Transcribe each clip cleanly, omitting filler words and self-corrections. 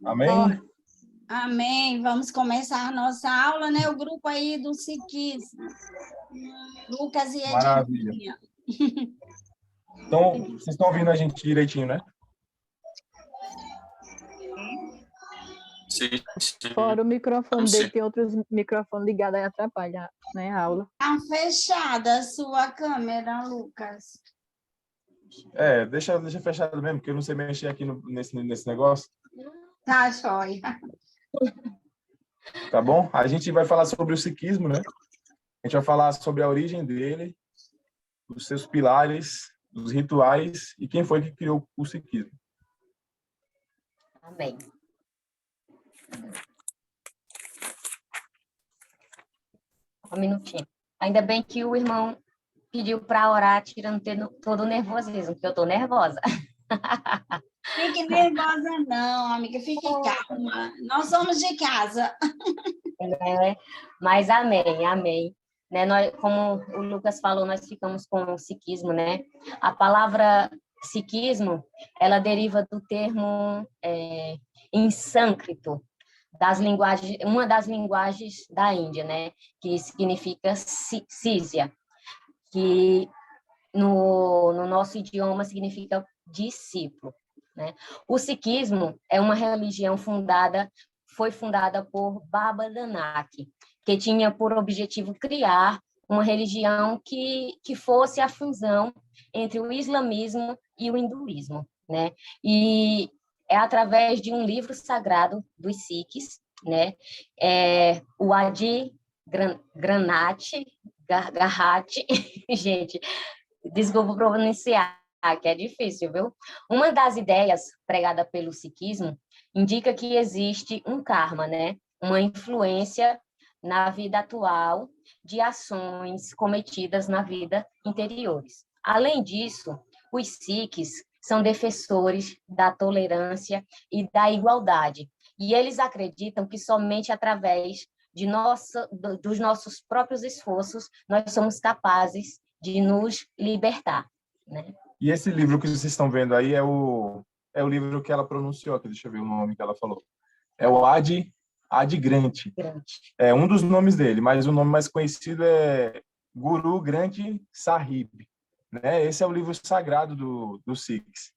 Amém? Amém. Vamos começar a nossa aula, né? O grupo aí do Siquismo. Lucas e Maravilha. Edinha. Então, vocês estão ouvindo a gente direitinho, né? Sim. Fora o microfone dele, tem outros microfones ligados aí, atrapalha, né, a aula. Está fechada a sua câmera, Lucas. Deixa fechado mesmo, porque eu não sei mexer aqui nesse negócio. Tá, joia. Tá bom? A gente vai falar sobre o sikhismo, né? A gente vai falar sobre a origem dele, os seus pilares, os rituais e quem foi que criou o sikhismo. Amém. Um minutinho. Ainda bem que o irmão pediu para orar, tirando todo o nervosismo, porque eu estou nervosa. Fique nervosa não, amiga, fique calma. Nós somos de casa. Mas amém, amém. Né, como o Lucas falou, nós ficamos com o sikhismo, né? A palavra sikhismo, ela deriva do termo em sânscrito, uma das linguagens da Índia, né? Que significa Sísia, que no nosso idioma significa discípulo, né? O sikhismo é uma religião foi fundada por Baba Nanak, que tinha por objetivo criar uma religião que fosse a fusão entre o islamismo e o hinduísmo, né? E é através de um livro sagrado dos Sikhs, né? O Adi Granat, gente, desculpa pronunciar, que é difícil, viu? Uma das ideias pregada pelo sikhismo indica que existe um karma, né? Uma influência na vida atual de ações cometidas na vida interiores. Além disso, os sikhs são defensores da tolerância e da igualdade, e eles acreditam que somente através dos nossos próprios esforços nós somos capazes de nos libertar, né? E esse livro que vocês estão vendo aí é o livro que ela pronunciou, aqui, deixa eu ver o nome que ela falou. É o Adi Granth. É um dos nomes dele, mas o nome mais conhecido é Guru Granth Sahib, né? Esse é o livro sagrado do Sikhs.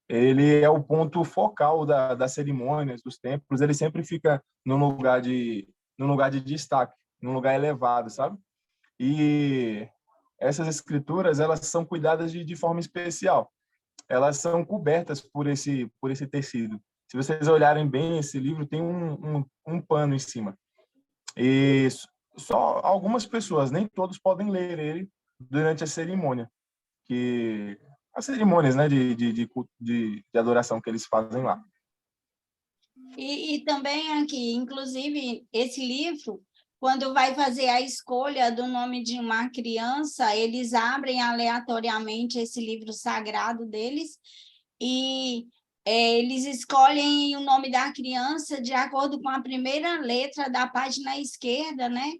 Ele é o ponto focal das cerimônias, dos templos. Ele sempre fica num lugar de destaque, num lugar elevado, sabe? E essas escrituras, elas são cuidadas de forma especial. Elas são cobertas por esse tecido. Se vocês olharem bem, esse livro tem um pano em cima. E só algumas pessoas, nem todos podem ler ele durante a cerimônia, as cerimônias, né, de adoração que eles fazem lá. E também aqui, inclusive, esse livro, quando vai fazer a escolha do nome de uma criança, eles abrem aleatoriamente esse livro sagrado deles e eles escolhem o nome da criança de acordo com a primeira letra da página esquerda, né?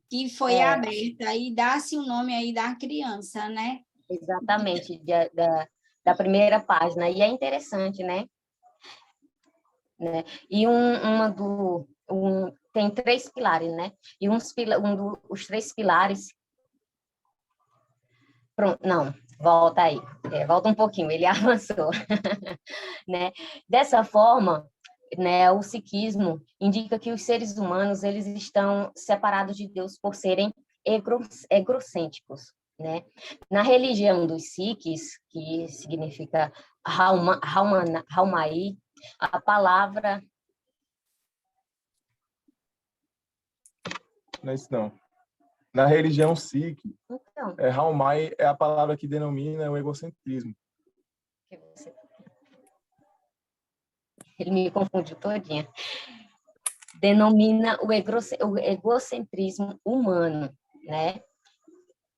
Que foi aberta, e dá-se o nome aí da criança, né? Exatamente, da primeira página. E é interessante, né? E tem 3 pilares, né? E os 3 pilares... Pronto, não, volta aí. Volta um pouquinho, ele avançou. Né? Dessa forma, né, o sikhismo indica que os seres humanos eles estão separados de Deus por serem egocêntricos, né? Na religião dos Sikhs, que significa Raumai, a palavra... Não é isso, não. Na religião Sikh, Então, Raumai é a palavra que denomina o egocentrismo. Ele me confundiu todinha. Denomina o egocentrismo humano, né?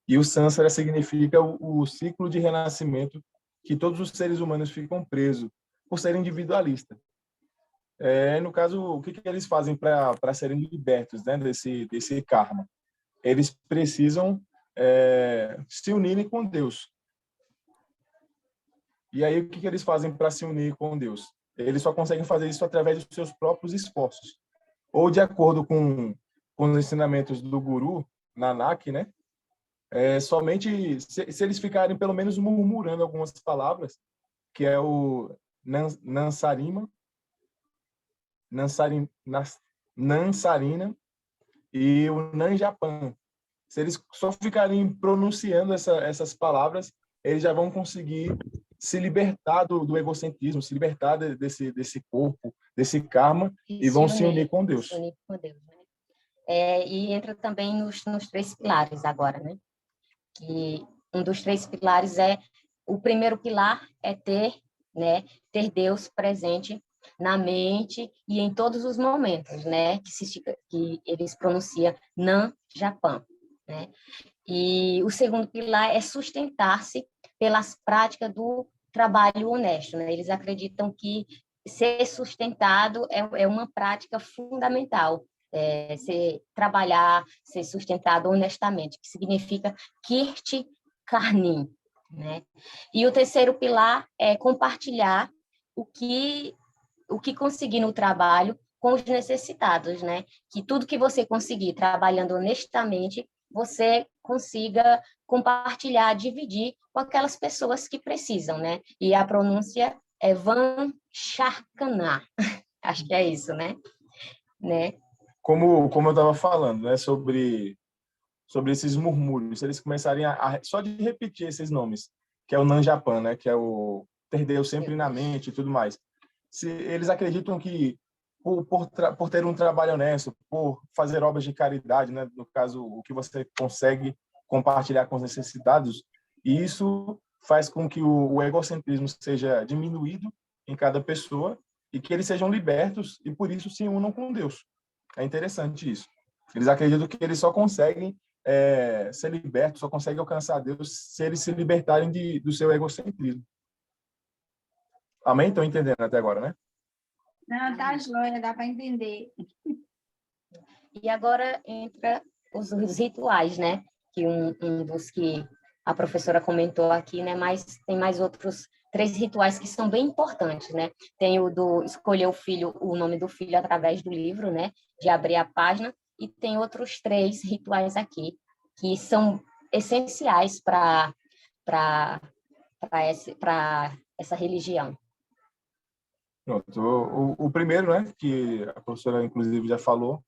E o Sansara significa o ciclo de renascimento que todos os seres humanos ficam presos por serem individualistas. No caso, o que eles fazem para serem libertos, né, desse karma? Eles precisam se unirem com Deus. E aí, o que eles fazem para se unir com Deus? Eles só conseguem fazer isso através dos seus próprios esforços. Ou de acordo com os ensinamentos do Guru Nanak, né? Somente se eles ficarem pelo menos murmurando algumas palavras, que é o Nansarina e o Nanjapan. Se eles só ficarem pronunciando essas palavras, eles já vão conseguir se libertar do egocentrismo, se libertar desse corpo, desse karma, e vão se unir com Deus. Se unir com Deus, né? E entra também nos 3 pilares agora, né? Que um dos 3 pilares o primeiro pilar é ter Deus presente na mente e em todos os momentos, né? Que eles pronunciam Nam Japan, né? E o segundo pilar é sustentar-se pelas práticas do trabalho honesto, né? Eles acreditam que ser sustentado é uma prática fundamental, trabalhar, ser sustentado honestamente, que significa Kirti Karnin, né? E o terceiro pilar é compartilhar o que conseguir no trabalho com os necessitados, né? Que tudo que você conseguir trabalhando honestamente, você consiga compartilhar, dividir com aquelas pessoas que precisam, né? E a pronúncia é Van Charkaná. Acho que é isso, né? Como eu estava falando, né, sobre esses murmúrios, se eles começarem só de repetir esses nomes, que é o Nanjapan, né, que é o ter Deus sempre na mente e tudo mais. Se eles acreditam que por ter um trabalho honesto, por fazer obras de caridade, né, no caso, o que você consegue compartilhar com os necessitados, e isso faz com que o egocentrismo seja diminuído em cada pessoa e que eles sejam libertos e por isso se unam com Deus. É interessante isso. Eles acreditam que eles só conseguem ser libertos, só conseguem alcançar Deus se eles se libertarem do seu egocentrismo. Amém? Estão entendendo até agora, né? Não, tá joia, dá para entender. E agora entra os rituais, né? Que um dos que a professora comentou aqui, né? Mas tem mais outros 3 rituais que são bem importantes, né? Tem o do escolher o nome do filho através do livro, né? De abrir a página, e tem outros 3 rituais aqui que são essenciais para essa religião. Pronto. O primeiro, né, que a professora inclusive já falou,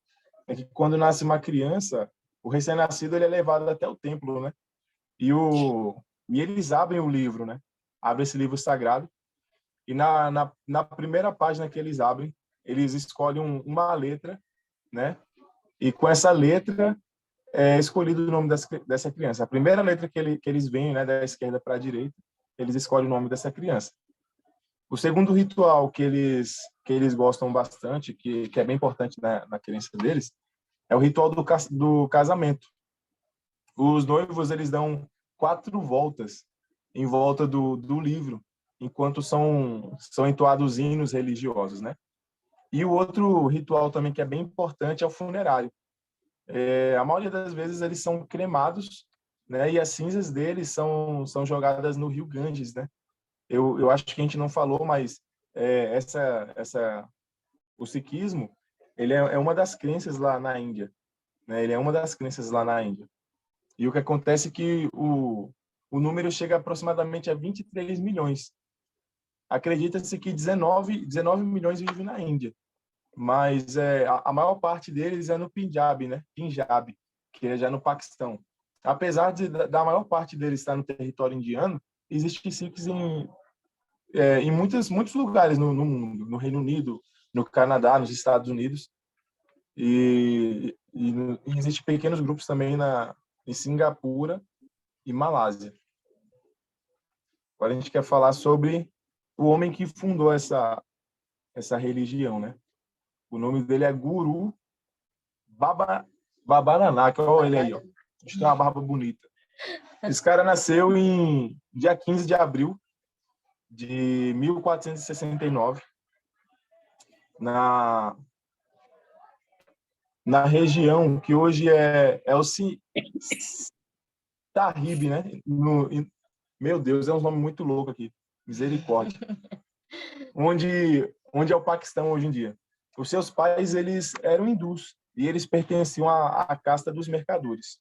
é que quando nasce uma criança, o recém-nascido ele é levado até o templo, né? E eles abrem o livro, né? Abrem esse livro sagrado e na primeira página que eles abrem, eles escolhem uma letra, né? E com essa letra é escolhido o nome dessa criança. A primeira letra que eles veem, né, da esquerda para a direita, eles escolhem o nome dessa criança. O segundo ritual que eles gostam bastante, que é bem importante na crença deles, é o ritual do casamento. Os noivos eles dão 4 voltas em volta do livro, enquanto são entoados hinos religiosos, né? E o outro ritual também que é bem importante é o funerário. A maioria das vezes eles são cremados, né? E as cinzas deles são jogadas no rio Ganges, né? Eu acho que a gente não falou, mas o sikhismo ele é uma das crenças lá na Índia, né? Ele é uma das crenças lá na Índia. E o que acontece é que o número chega aproximadamente a 23 milhões. Acredita-se que 19 milhões vivem na Índia, mas a maior parte deles é no Punjab, né? Punjab, que é já no Paquistão. Apesar da maior parte deles estar no território indiano, existem sikhs em muitos lugares no mundo, no Reino Unido, no Canadá, nos Estados Unidos, e existem pequenos grupos também em Singapura e Malásia. Agora a gente quer falar sobre o homem que fundou essa religião, né? O nome dele é Guru Babananak. Olha ele aí, ó. Tem uma barba bonita. Esse cara nasceu em dia 15 de abril de 1469 na região que hoje é o Sahib, né? Meu Deus, é um nome muito louco aqui. Misericórdia. Onde é o Paquistão hoje em dia. Os seus pais, eles eram hindus e eles pertenciam à casta dos mercadores.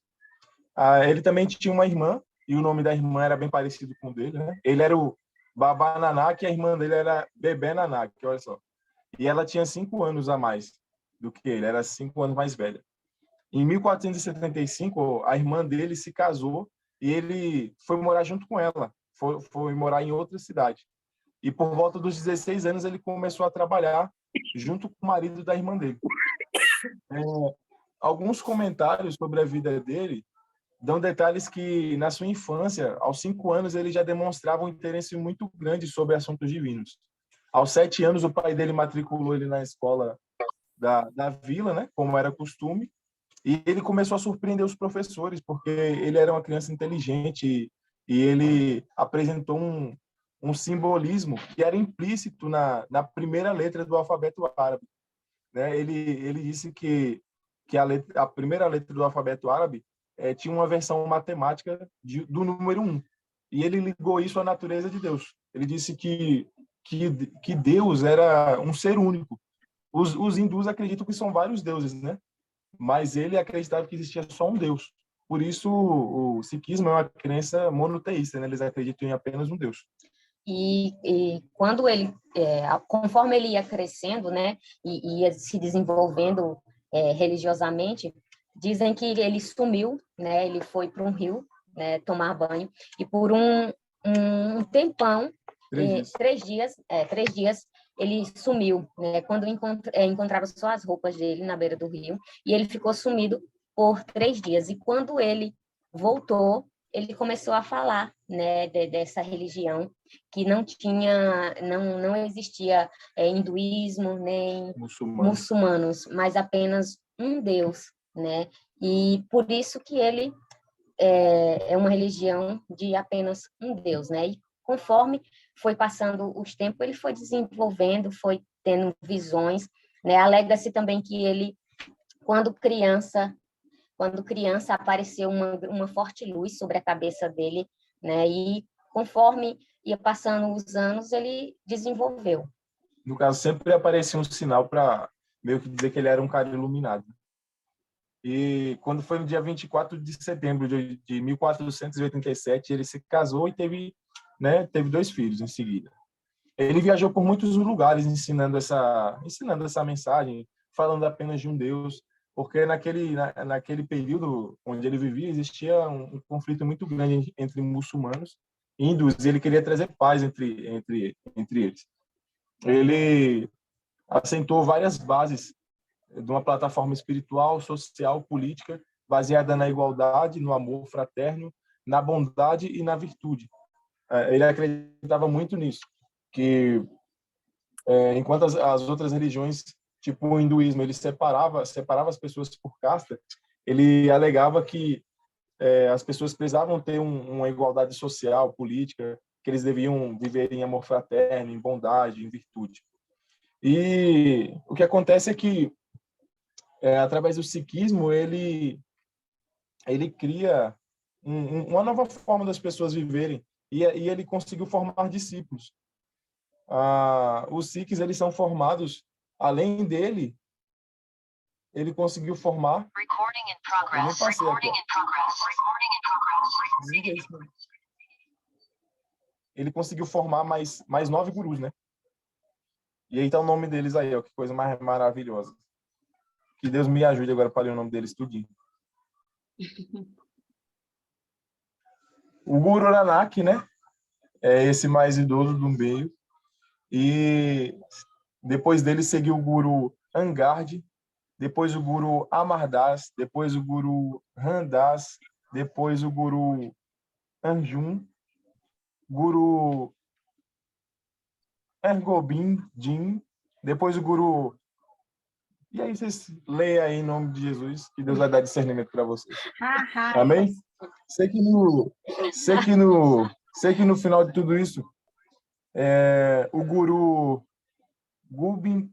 Ele também tinha uma irmã, e o nome da irmã era bem parecido com o dele, né? Ele era o Baba Nanak e a irmã dele era Bebê Nanak, olha só. E ela tinha 5 anos a mais do que ele, era 5 anos mais velha. Em 1475, a irmã dele se casou e ele foi morar junto com ela, foi morar em outra cidade. E por volta dos 16 anos, ele começou a trabalhar junto com o marido da irmã dele. Alguns comentários sobre a vida dele dão detalhes que, na sua infância, aos 5 anos, ele já demonstrava um interesse muito grande sobre assuntos divinos. Aos 7 anos, o pai dele matriculou ele na escola da vila, né, como era costume, e ele começou a surpreender os professores, porque ele era uma criança inteligente e ele apresentou um simbolismo que era implícito na primeira letra do alfabeto árabe, né? Ele disse que a primeira letra do alfabeto árabe tinha uma versão matemática do número 1. E ele ligou isso à natureza de Deus. Ele disse que Deus era um ser único. Os hindus acreditam que são vários deuses, né? Mas ele acreditava que existia só um Deus. Por isso, o sikhismo é uma crença monoteísta, né? Eles acreditam em apenas um Deus. E quando ele, conforme ele ia crescendo, né, e ia se desenvolvendo religiosamente, dizem que ele sumiu, né, ele foi para um rio, né, tomar banho, e por um tempão, 3 dias, ele sumiu, né, quando encontrava só as roupas dele na beira do rio, e ele ficou sumido por 3 dias. E quando ele voltou, ele começou a falar, né, dessa religião que não existia hinduísmo nem muçulmanos, mas apenas um Deus, né? E por isso que ele é uma religião de apenas um Deus, né? E conforme foi passando os tempos, ele foi desenvolvendo, foi tendo visões, né? Alega-se também que ele, quando criança apareceu uma forte luz sobre a cabeça dele, né? E conforme ia passando os anos, ele desenvolveu. No caso, sempre aparecia um sinal para meio que dizer que ele era um cara iluminado. E quando foi no dia 24 de setembro de 1487, ele se casou e teve 2 filhos em seguida. Ele viajou por muitos lugares ensinando essa mensagem, falando apenas de um Deus, porque naquele período onde ele vivia existia um conflito muito grande entre muçulmanos e hindus, e ele queria trazer paz entre eles. Ele assentou várias bases de uma plataforma espiritual, social, política, baseada na igualdade, no amor fraterno, na bondade e na virtude. Ele acreditava muito nisso, que enquanto as outras religiões, tipo o hinduísmo, ele separava as pessoas por casta, ele alegava que as pessoas precisavam ter uma igualdade social, política, que eles deviam viver em amor fraterno, em bondade, em virtude. E o que acontece é que, através do sikhismo, ele cria uma nova forma das pessoas viverem, e ele conseguiu formar discípulos. Os sikhs, eles são formados, além dele, ele conseguiu formar... Ele conseguiu formar mais 9 gurus, né? E aí tá o nome deles aí, ó, que coisa mais maravilhosa. Que Deus me ajude agora para ler o nome deles tudinho. O Guru Nanak, né? É esse mais idoso do meio. E depois dele seguiu o Guru Angad, depois o Guru Amar Das, depois o Guru Ramdas, depois o Guru Arjun, Guru Ergobind Din, depois o Guru... E aí vocês leiam aí em nome de Jesus, que Deus vai dar discernimento para vocês. Amém? Sei que no final de tudo isso, o Guru Gobind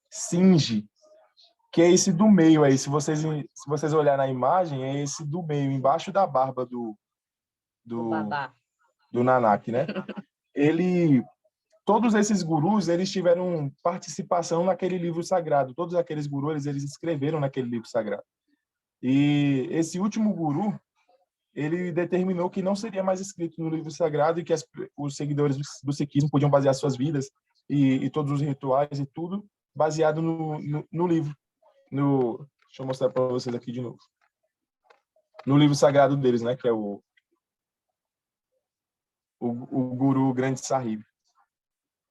Singh, que é esse do meio aí. Se vocês olharem na imagem, é esse do meio, embaixo da barba do Babá. do Nanak, né? Todos esses gurus, eles tiveram participação naquele livro sagrado. Todos aqueles gurus, eles escreveram naquele livro sagrado. E esse último guru, ele determinou que não seria mais escrito no livro sagrado e que os seguidores do sikhismo podiam basear suas vidas e todos os rituais e tudo baseado no livro. Deixa eu mostrar para vocês aqui de novo. No livro sagrado deles, né, que é o Guru Grande Sahib.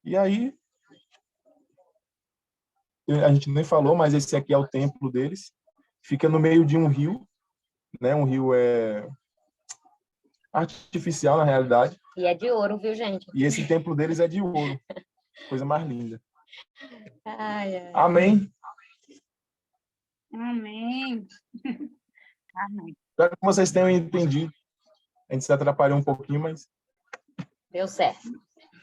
E aí, a gente nem falou, mas esse aqui é o templo deles. Fica no meio de um rio, né? Um rio artificial, na realidade. E é de ouro, viu, gente? E esse templo deles é de ouro. Coisa mais linda. Ai, ai. Amém. Amém. Amém. Espero que vocês tenham entendido. A gente se atrapalhou um pouquinho, mas... Deu certo.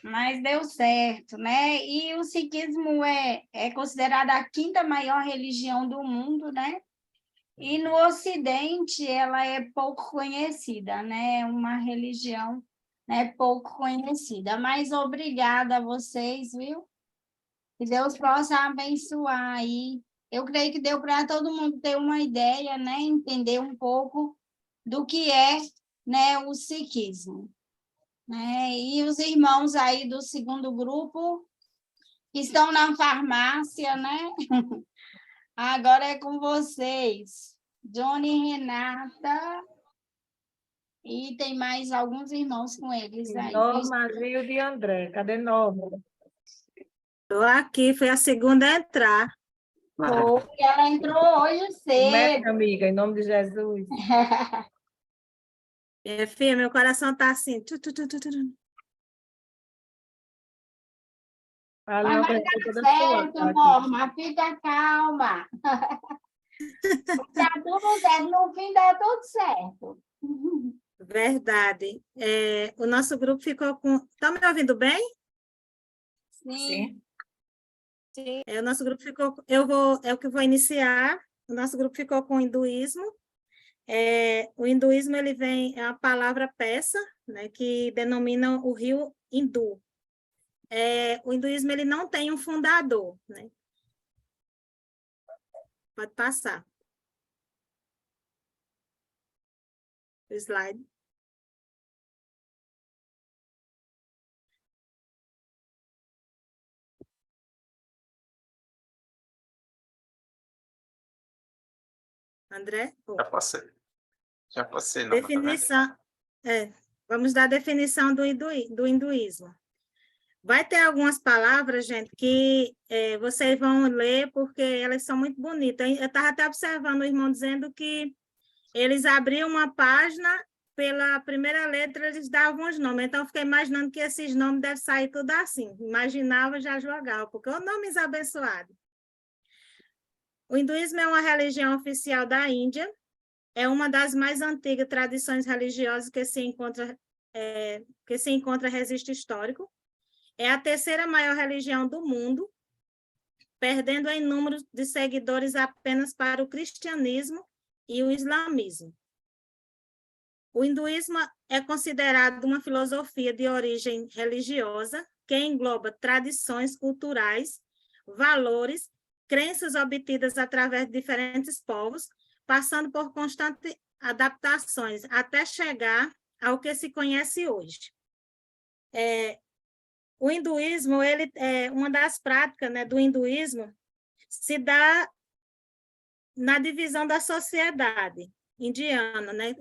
Mas deu certo, né? E o sikhismo é considerada a quinta maior religião do mundo, né? E no Ocidente ela é pouco conhecida, né? Uma religião, né, pouco conhecida. Mas obrigada a vocês, viu? Que Deus possa abençoar aí. Eu creio que deu para todo mundo ter uma ideia, né? Entender um pouco do que é, né, o sikhismo. Né? E os irmãos aí do segundo grupo que estão na farmácia, né? Agora é com vocês, Johnny e Renata, e tem mais alguns irmãos com eles aí. Norma, Gilde e André. Cadê Norma? Estou aqui, foi a segunda a entrar. Foi, ela entrou hoje Como é, cedo. minha amiga, em nome de Jesus? Minha filha, meu coração está assim. Tu, tu, tu, tu, tu. Ali Mas eu vai acredito dar toda sua, certo, tá aqui. Norma, fica calma. Tá tudo certo, no fim dá tudo certo. Verdade. O nosso grupo ficou com... Estão me ouvindo bem? Sim. O nosso grupo ficou... É o que eu vou iniciar. O nosso grupo ficou com o hinduísmo. O hinduísmo, ele vem... É a palavra persa, né, que denomina o rio hindu. O hinduísmo, ele não tem um fundador, né? Pode passar. O slide. André? Já passei, não, Definição. Vamos dar a definição do hinduísmo. Vai ter algumas palavras, gente, que vocês vão ler porque elas são muito bonitas. Eu estava até observando o irmão dizendo que eles abriam uma página, pela primeira letra eles davam os nomes. Então, eu fiquei imaginando que esses nomes devem sair tudo assim. Imaginava, já jogava, porque o nome é abençoado. O hinduísmo é uma religião oficial da Índia, é uma das mais antigas tradições religiosas que se encontra registro histórico. É a terceira maior religião do mundo, perdendo em número de seguidores apenas para o cristianismo e o islamismo. O hinduísmo é considerado uma filosofia de origem religiosa que engloba tradições culturais, valores, crenças obtidas através de diferentes povos, passando por constantes adaptações até chegar ao que se conhece hoje. O hinduísmo, uma das práticas, né, do hinduísmo se dá na divisão da sociedade indiana, né?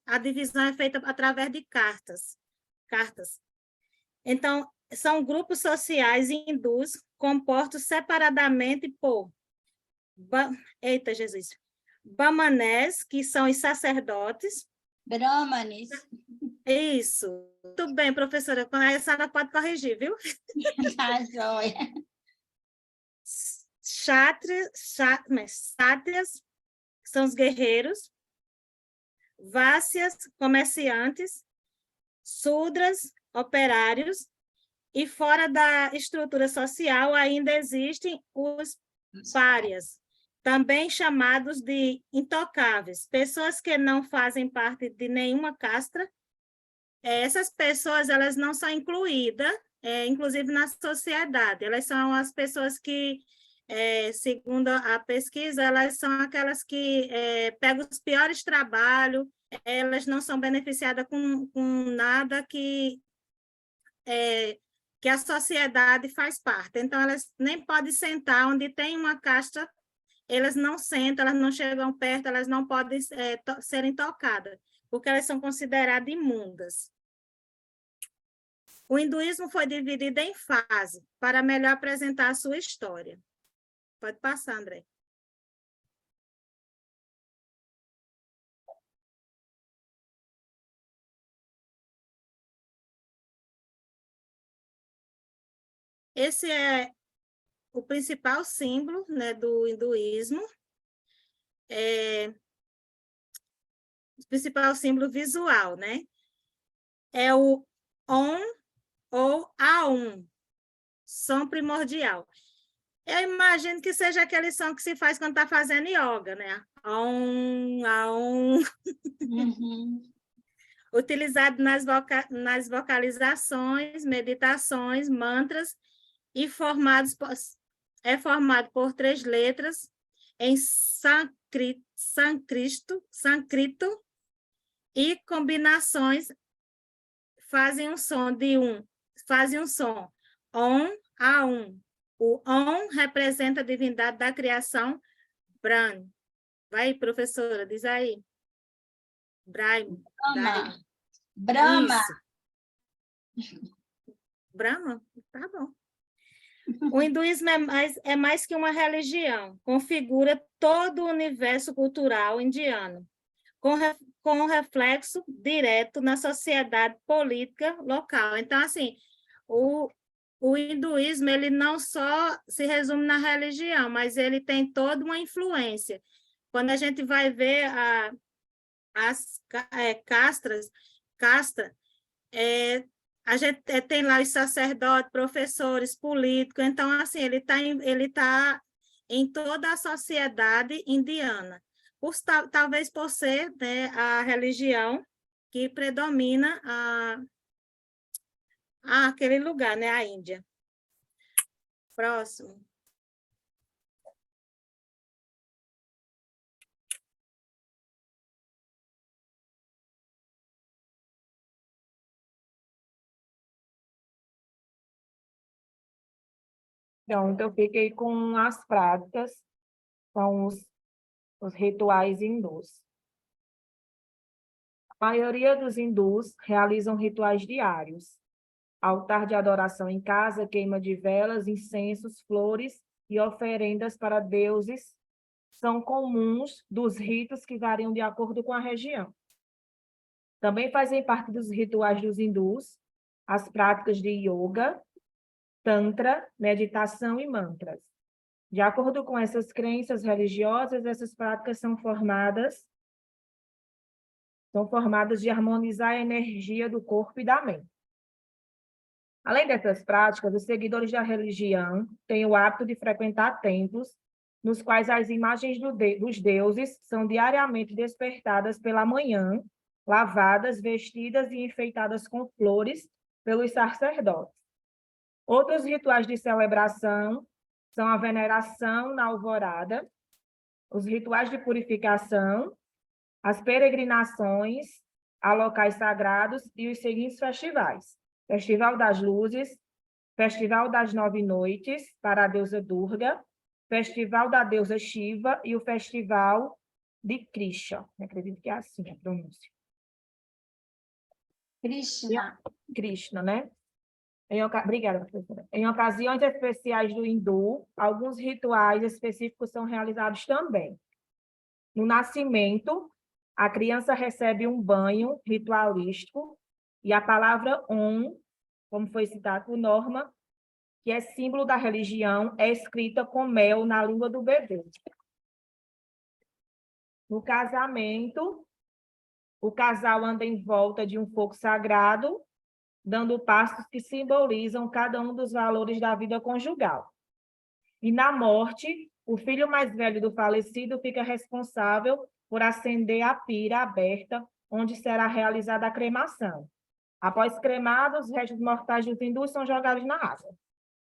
A divisão é feita através de cartas. Então, são grupos sociais hindus compostos separadamente por Brahmanes, que são os sacerdotes. Brahmanes. Isso. Muito bem, professora. A senhora pode corrigir, viu? Tá joia. Sátrias, que são os guerreiros. Vácias, comerciantes. Sudras, operários. E fora da estrutura social ainda existem os párias, também chamados de intocáveis, pessoas que não fazem parte de nenhuma casta essas pessoas, elas não são incluídas, inclusive na sociedade, elas são as pessoas que, segundo a pesquisa, elas são aquelas que pegam os piores trabalhos, elas não são beneficiadas com nada que a sociedade faz parte. Então, elas nem podem sentar onde tem uma casta, elas não sentam, elas não chegam perto, elas não podem serem tocadas, porque elas são consideradas imundas. O hinduísmo foi dividido em fases para melhor apresentar a sua história. Pode passar, André. Esse é o principal símbolo, né, do hinduísmo. O principal símbolo visual, né? É o Om ou Aum, som primordial. Eu imagino que seja aquele som que se faz quando está fazendo yoga, né? Om, Aum. Uhum. Utilizado nas vocalizações, meditações, mantras, e é formado por 3 letras em sânscrito, e combinações fazem um som Om, Aum. O Om representa a divindade da criação, Brahma. Vai, professora, diz aí. Brahma. Brahma. Brahma? Tá bom. O hinduísmo é mais que uma religião, configura todo o universo cultural indiano, com reflexo direto na sociedade política local. Então, assim, o hinduísmo ele não só se resume na religião, mas ele tem toda uma influência. Quando a gente vai ver as castas, a gente tem lá os sacerdotes, professores, políticos, então, assim, ele tá em toda a sociedade indiana, talvez por ser, né, a religião que predomina aquele lugar, né, a Índia. Próximo. Então, eu fiquei com as práticas, são os rituais hindus. A maioria dos hindus realizam rituais diários. Altar de adoração em casa, queima de velas, incensos, flores e oferendas para deuses são comuns dos ritos que variam de acordo com a região. Também fazem parte dos rituais dos hindus as práticas de yoga, tantra, meditação e mantras. De acordo com essas crenças religiosas, essas práticas são formadas de harmonizar a energia do corpo e da mente. Além dessas práticas, os seguidores da religião têm o hábito de frequentar templos, nos quais as imagens dos deuses são diariamente despertadas pela manhã, lavadas, vestidas e enfeitadas com flores pelos sacerdotes. Outros rituais de celebração são a veneração na alvorada, os rituais de purificação, as peregrinações a locais sagrados e os seguintes festivais: Festival das Luzes, Festival das 9 Noites para a deusa Durga, Festival da deusa Shiva e o Festival de Krishna. Acredito que é assim a pronúncia. Krishna, né? Obrigada, professora. Em ocasiões especiais do hindu, alguns rituais específicos são realizados também. No nascimento, a criança recebe um banho ritualístico e a palavra Om, como foi citado por Norma, que é símbolo da religião, é escrita com mel na língua do bebê. No casamento, o casal anda em volta de um fogo sagrado, dando passos que simbolizam cada um dos valores da vida conjugal. E na morte, o filho mais velho do falecido fica responsável por acender a pira aberta, onde será realizada a cremação. Após cremados, os restos mortais dos hindus são jogados na água.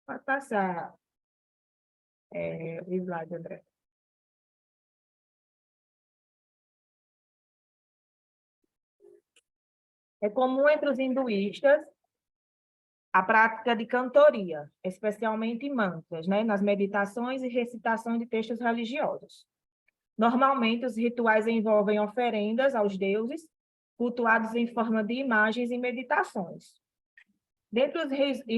Pode passar o slide, André. É comum entre os hinduístas a prática de cantoria, especialmente mantras, né, nas meditações e recitações de textos religiosos. Normalmente, os rituais envolvem oferendas aos deuses, cultuados em forma de imagens e meditações. Dentre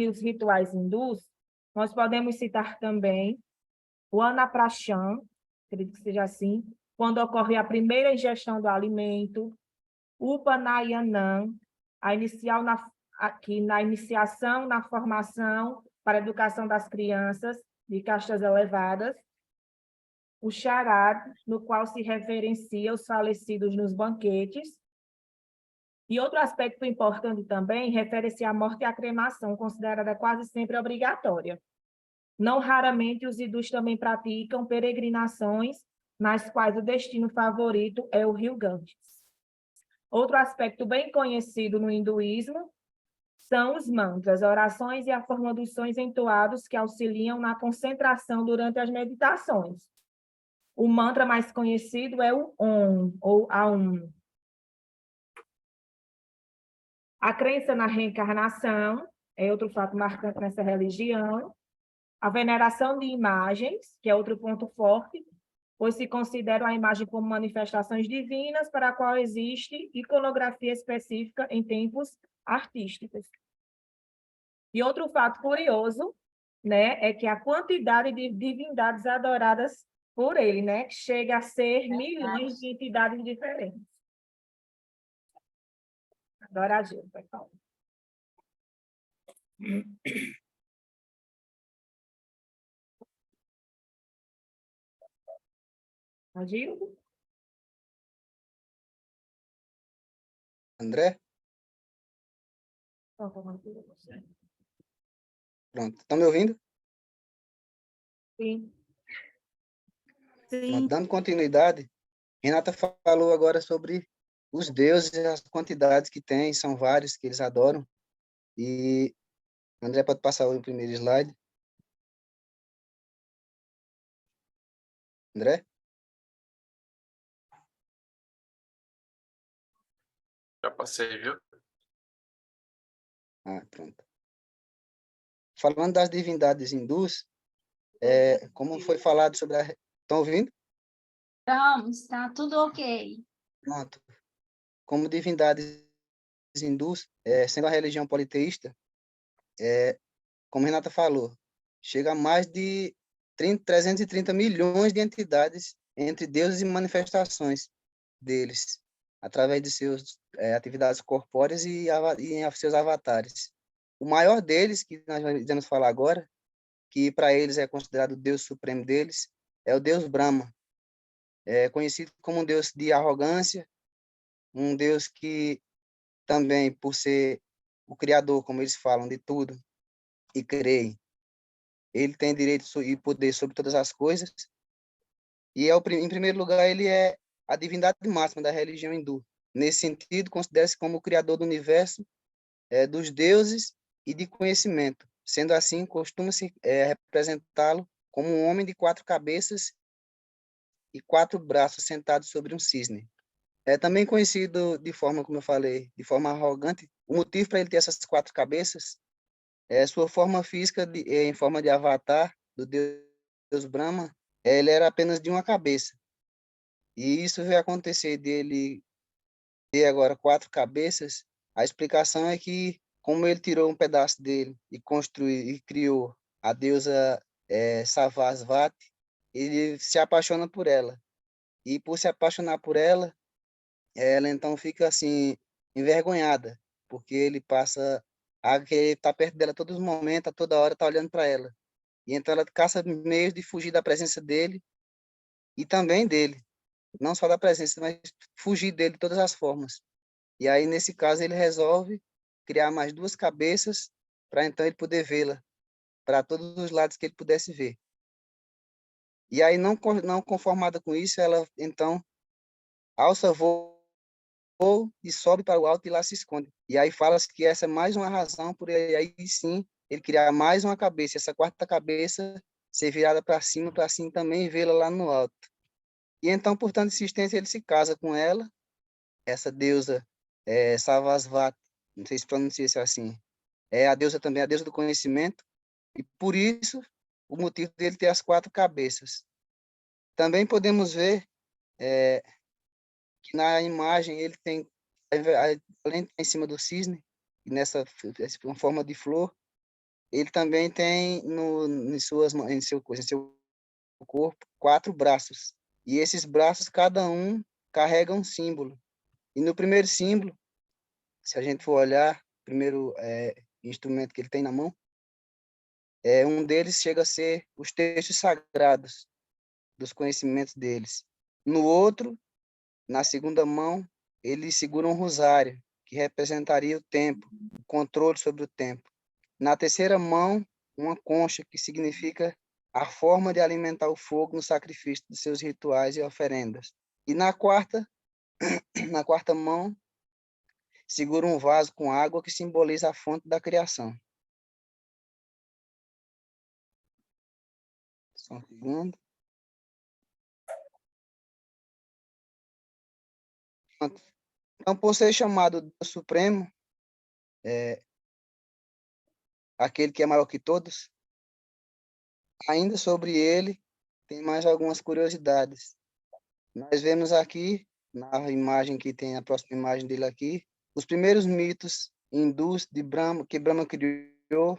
os rituais hindus, nós podemos citar também o Anaprashan, acredito que seja assim, quando ocorre a primeira ingestão do alimento, o Upanayanam, aqui na iniciação, na formação para a educação das crianças de castas elevadas, o Charad, no qual se referencia os falecidos nos banquetes, e outro aspecto importante também refere-se à morte e à cremação, considerada quase sempre obrigatória. Não raramente os hindus também praticam peregrinações, nas quais o destino favorito é o rio Ganges. Outro aspecto bem conhecido no hinduísmo são os mantras, orações e a forma dos sons entoados que auxiliam na concentração durante as meditações. O mantra mais conhecido é o Om, ou Aum. A crença na reencarnação é outro fato marcante nessa religião. A veneração de imagens, que é outro ponto forte, pois se considera a imagem como manifestações divinas para a qual existe iconografia específica em tempos artísticos. E outro fato curioso, né, é que a quantidade de divindades adoradas por ele, né, chega a ser milhões de entidades diferentes. Adora a Gil, vai falar. A Gil? André? Pronto. Estão me ouvindo? Sim. Pronto. Dando continuidade, Renata falou agora sobre os deuses, as quantidades que tem, são vários que eles adoram. E André pode passar o primeiro slide. André? Já passei, viu? Pronto. Falando das divindades hindus, como foi falado sobre a... Estão ouvindo? Estamos, está tudo ok. Pronto. Como divindades hindus, sendo a religião politeísta, como Renata falou, chega a mais de 330 milhões de entidades entre deuses e manifestações deles, através de suas atividades corpóreas e seus avatares. O maior deles, que nós vamos falar agora, que para eles é considerado o Deus supremo deles, é o Deus Brahma. É conhecido como um Deus de arrogância, um Deus que também, por ser o Criador, como eles falam, de tudo, e creem, ele tem direito e poder sobre todas as coisas. E, em primeiro lugar, ele é a divindade máxima da religião hindu. Nesse sentido, considera-se como o Criador do universo, dos deuses e de conhecimento. Sendo assim, costuma-se representá-lo como um homem de 4 cabeças e 4 braços sentado sobre um cisne. É também conhecido de forma, como eu falei, de forma arrogante. O motivo para ele ter essas 4 cabeças é sua forma física em forma de avatar do Deus Brahma. Ele era apenas de uma cabeça. E isso veio acontecer dele ter agora 4 cabeças. A explicação é que, como ele tirou um pedaço dele e construiu e criou a deusa Sarasvati, ele se apaixona por ela. E por se apaixonar por ela, ela então fica assim envergonhada, porque ele passa a querer estar perto dela a todos os momentos, a toda hora está olhando para ela. E então ela caça meios de fugir da presença dele e também dele. Não só da presença, mas fugir dele de todas as formas. E aí, nesse caso, ele resolve criar mais 2 cabeças para então ele poder vê-la para todos os lados que ele pudesse ver. E aí, não conformada com isso, ela então alça voo e sobe para o alto e lá se esconde. E aí fala-se que essa é mais uma razão por ele, aí sim ele criar mais uma cabeça, essa quarta cabeça ser virada para cima também vê-la lá no alto. E então, por tanta insistência, ele se casa com ela, essa deusa Sarasvati, não sei se pronuncia isso assim, é a deusa também, a deusa do conhecimento, e por isso o motivo dele ter as quatro cabeças. Também podemos ver que na imagem ele tem, além de estar em cima do cisne, e nessa uma forma de flor, ele também tem em seu corpo 4 braços. E esses braços, cada um carrega um símbolo. E no primeiro símbolo, se a gente for olhar, o primeiro instrumento que ele tem na mão, um deles chega a ser os textos sagrados dos conhecimentos deles. No outro, na segunda mão, ele segura um rosário, que representaria o tempo, o controle sobre o tempo. Na terceira mão, uma concha, que significa a forma de alimentar o fogo no sacrifício de seus rituais e oferendas. E na quarta mão, segura um vaso com água que simboliza a fonte da criação. Só um segundo. Então, por ser chamado Deus Supremo, aquele que é maior que todos, ainda sobre ele tem mais algumas curiosidades. Nós vemos aqui, na imagem que tem a próxima imagem dele aqui, os primeiros mitos hindus de Brahma, que Brahma criou,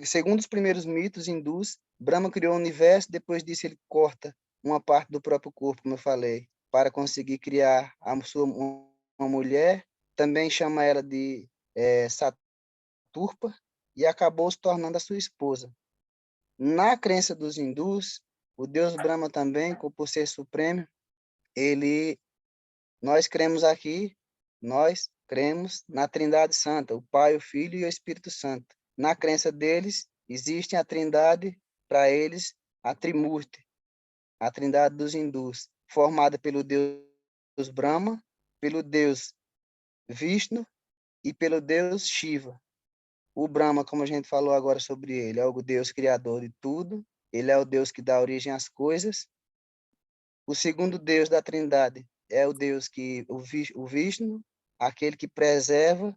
segundo os primeiros mitos hindus, Brahma criou o universo, depois disso ele corta uma parte do próprio corpo, como eu falei, para conseguir criar uma mulher, também chama ela de Saturpa, e acabou se tornando a sua esposa. Na crença dos hindus, o deus Brahma também, por ser supremo, nós cremos na Trindade Santa, o Pai, o Filho e o Espírito Santo. Na crença deles, existe a Trindade, para eles, a Trimurti, a Trindade dos hindus, formada pelo Deus Brahma, pelo Deus Vishnu e pelo Deus Shiva. O Brahma, como a gente falou agora sobre ele, é o Deus criador de tudo, ele é o Deus que dá origem às coisas. O segundo Deus da Trindade é o Deus o Vishnu, aquele que preserva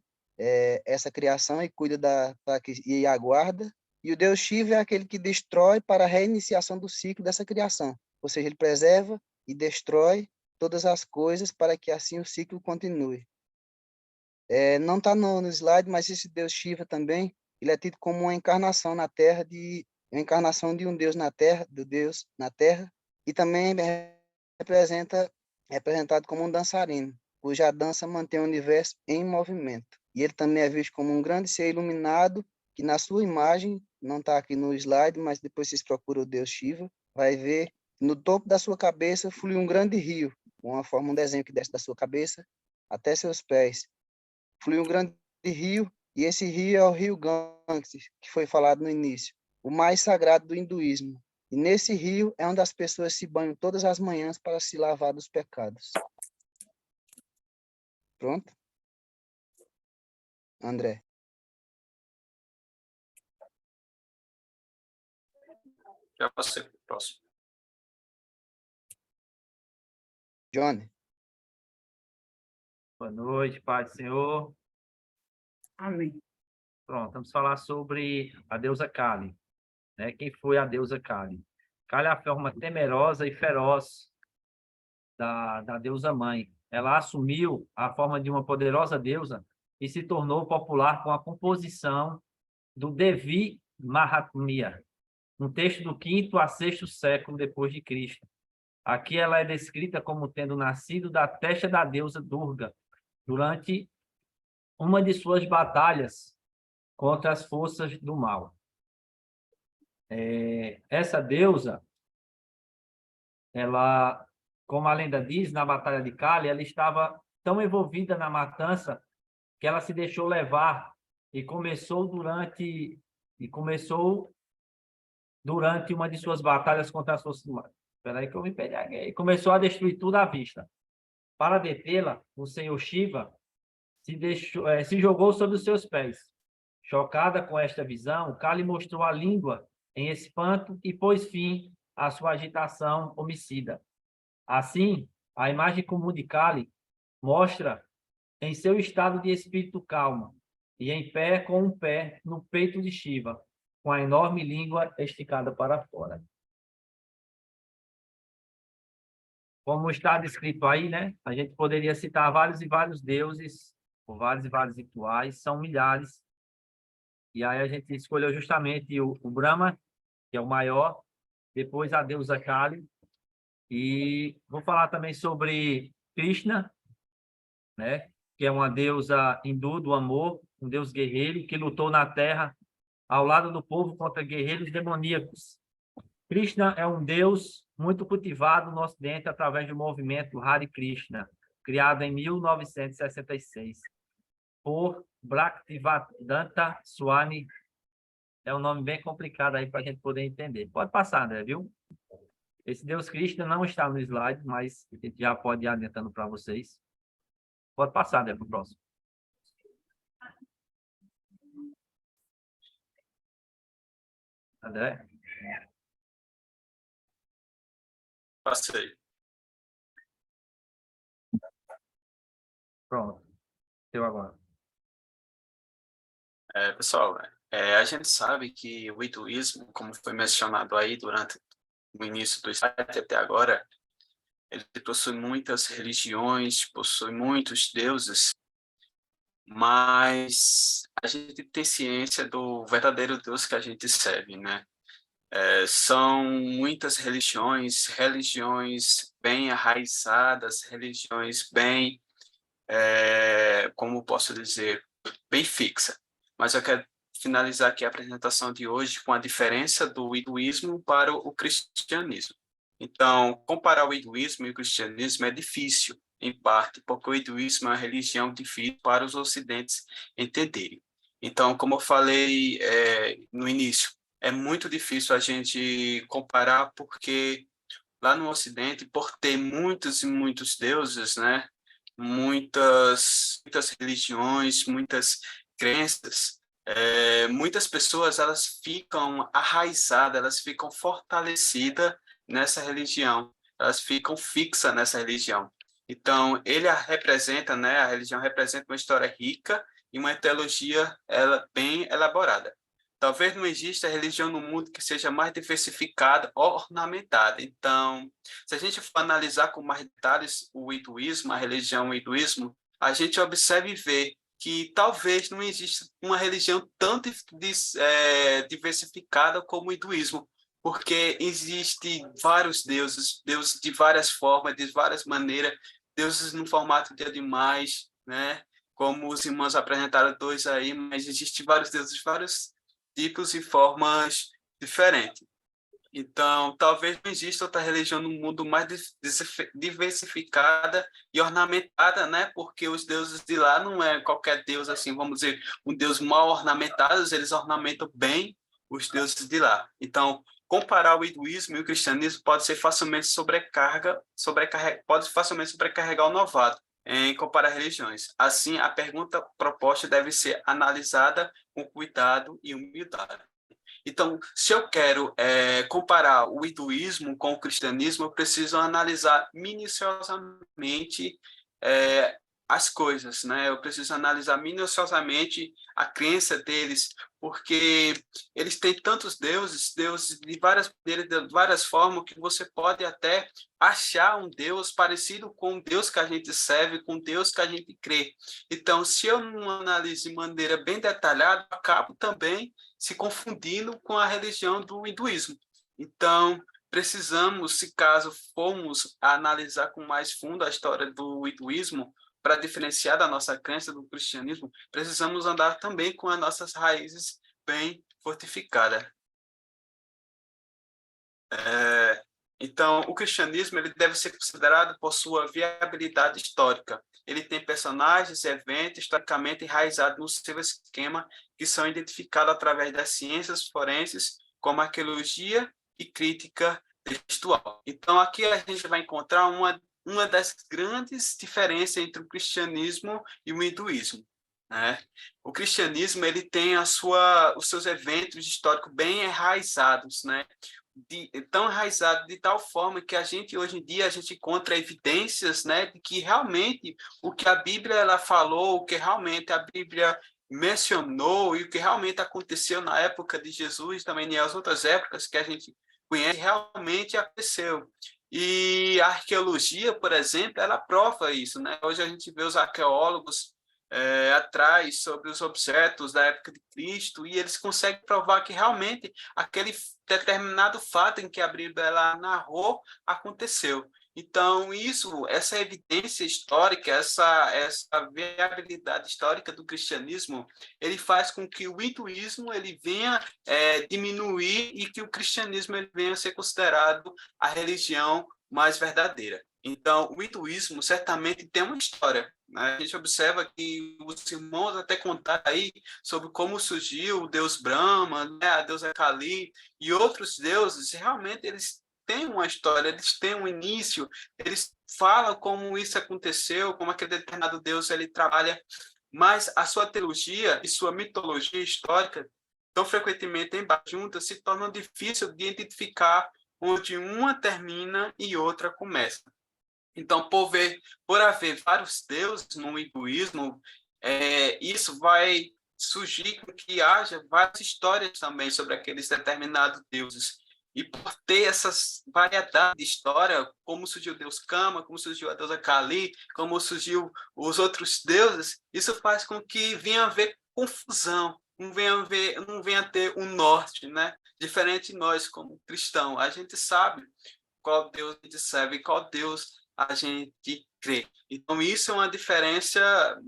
essa criação e cuida e aguarda. E o Deus Shiva é aquele que destrói para a reiniciação do ciclo dessa criação. Ou seja, ele preserva e destrói todas as coisas para que assim o ciclo continue. Não está no slide, mas esse Deus Shiva também, ele é tido como uma encarnação na Terra, uma encarnação de um Deus na Terra, do Deus na Terra, e também é representado como um dançarino, cuja dança mantém o universo em movimento. E ele também é visto como um grande ser iluminado, que na sua imagem, não está aqui no slide, mas depois vocês procuram o Deus Shiva, vai ver, no topo da sua cabeça flui um grande rio, um desenho que desce da sua cabeça até seus pés. Flui um grande rio, e esse rio é o rio Ganges, que foi falado no início, o mais sagrado do hinduísmo. E nesse rio é onde as pessoas se banham todas as manhãs para se lavar dos pecados. Pronto? André. Já passei para o próximo. Johnny. Boa noite, Pai do Senhor. Amém. Pronto, vamos falar sobre a deusa Kali. Né? Quem foi a deusa Kali? Kali é a forma temerosa e feroz da deusa mãe. Ela assumiu a forma de uma poderosa deusa e se tornou popular com a composição do Devi Mahatmya, um texto do 5º a 6º século depois de Cristo. Aqui ela é descrita como tendo nascido da testa da deusa Durga durante uma de suas batalhas contra as forças do mal. Essa deusa, ela, como a lenda diz, na Batalha de Kali, ela estava tão envolvida na matança que ela se deixou levar e começou durante uma de suas batalhas contra as forças do mal. Espera aí que eu me perdi aqui. Começou a destruir tudo à vista. Para detê-la, o senhor Shiva se jogou sobre os seus pés. Chocada com esta visão, Kali mostrou a língua em espanto e pôs fim à sua agitação homicida. Assim, a imagem comum de Kali mostra em seu estado de espírito calmo e em pé com um pé no peito de Shiva, com a enorme língua esticada para fora. Como está descrito aí, né? A gente poderia citar vários e vários deuses, ou vários e vários rituais, são milhares. E aí a gente escolheu justamente o Brahma, que é o maior, depois a deusa Kali. E vou falar também sobre Krishna, né? Que é uma deusa hindu do amor, um deus guerreiro que lutou na terra ao lado do povo contra guerreiros demoníacos. Krishna é um deus muito cultivado no Ocidente através do movimento Hare Krishna, criado em 1966 por Bhaktivedanta Swami. É um nome bem complicado aí para a gente poder entender. Pode passar, André, viu? Esse deus Krishna não está no slide, mas a gente já pode ir adiantando para vocês. Pode passar, André, para o próximo. André? Passei. Pronto. Eu agora. Pessoal, a gente sabe que o hinduísmo, como foi mencionado aí durante o início do slide até agora, ele possui muitas religiões, possui muitos deuses, mas a gente tem ciência do verdadeiro Deus que a gente serve, né? São muitas religiões bem enraizadas, religiões bem, como posso dizer, bem fixa. Mas eu quero finalizar aqui a apresentação de hoje com a diferença do hinduísmo para o cristianismo. Então, comparar o hinduísmo e o cristianismo é difícil, em parte, porque o hinduísmo é uma religião difícil para os ocidentes entenderem. Então, como eu falei no início, é muito difícil a gente comparar, porque lá no Ocidente, por ter muitos e muitos deuses, né? Muitas religiões, muitas crenças, muitas pessoas elas ficam arraizadas, elas ficam fortalecidas nessa religião, elas ficam fixas nessa religião. Então, ele representa, né? A religião representa uma história rica e uma teologia bem elaborada. Talvez não exista religião no mundo que seja mais diversificada, ornamentada. Então, se a gente for analisar com mais detalhes o hinduísmo, a religião hinduísmo, a gente observa e vê que talvez não exista uma religião tão diversificada como o hinduísmo, porque existem vários deuses de várias formas, de várias maneiras, deuses no formato de animais, né? Como os irmãos apresentaram dois aí, mas existem vários deuses de vários tipos e formas diferentes. Então, talvez não exista outra religião no mundo mais diversificada e ornamentada, né? Porque os deuses de lá não é qualquer deus, assim, vamos dizer, um deus mal ornamentado, eles ornamentam bem os deuses de lá. Então, comparar o hinduísmo e o cristianismo pode facilmente sobrecarregar o novato em comparar religiões. Assim, a pergunta proposta deve ser analisada com cuidado e humildade. Então, se eu quero comparar o hinduísmo com o cristianismo, eu preciso analisar minuciosamente as coisas, né? Eu preciso analisar minuciosamente a crença deles, porque eles têm tantos deuses de várias maneiras, de várias formas, que você pode até achar um Deus parecido com o Deus que a gente serve, com o Deus que a gente crê. Então, se eu não analiso de maneira bem detalhada, eu acabo também se confundindo com a religião do hinduísmo. Então, precisamos, se caso formos analisar com mais fundo a história do hinduísmo, para diferenciar da nossa crença do cristianismo, precisamos andar também com as nossas raízes bem fortificadas. Então, o cristianismo ele deve ser considerado por sua viabilidade histórica. Ele tem personagens e eventos historicamente enraizados no seu esquema, que são identificados através das ciências forenses, como arqueologia e crítica textual. Então, aqui a gente vai encontrar uma uma das grandes diferenças entre o cristianismo e o hinduísmo, né? O cristianismo ele tem os seus eventos históricos bem enraizados, né? Tão enraizado de tal forma que hoje em dia a gente encontra evidências, né, de que realmente o que a Bíblia ela falou, o que realmente a Bíblia mencionou e o que realmente aconteceu na época de Jesus, também nas outras épocas que a gente conhece, realmente aconteceu. E a arqueologia, por exemplo, ela prova isso, né? Hoje a gente vê os arqueólogos atrás sobre os objetos da época de Cristo e eles conseguem provar que realmente aquele determinado fato em que a Bíblia ela narrou aconteceu. Então, essa evidência histórica, essa viabilidade histórica do cristianismo, ele faz com que o hinduísmo ele venha diminuir e que o cristianismo ele venha a ser considerado a religião mais verdadeira. Então, o hinduísmo certamente tem uma história, né? A gente observa que os irmãos até contaram aí sobre como surgiu o deus Brahma, né? A deusa Kali e outros deuses, realmente eles têm uma história, eles têm um início, eles falam como isso aconteceu, como aquele determinado deus ele trabalha, mas a sua teologia e sua mitologia histórica, tão frequentemente juntas, se tornam difícil de identificar onde uma termina e outra começa. Então, por haver vários deuses no hinduísmo, isso vai surgir com que haja várias histórias também sobre aqueles determinados deuses. E por ter essas variedades de história, como surgiu o deus Kama, como surgiu a deusa Kali, como surgiu os outros deuses, isso faz com que venha a haver confusão, não venha a ter um norte, né? Diferente de nós, como cristãos, a gente sabe qual Deus a gente serve e qual Deus a gente crê. Então, isso é uma diferença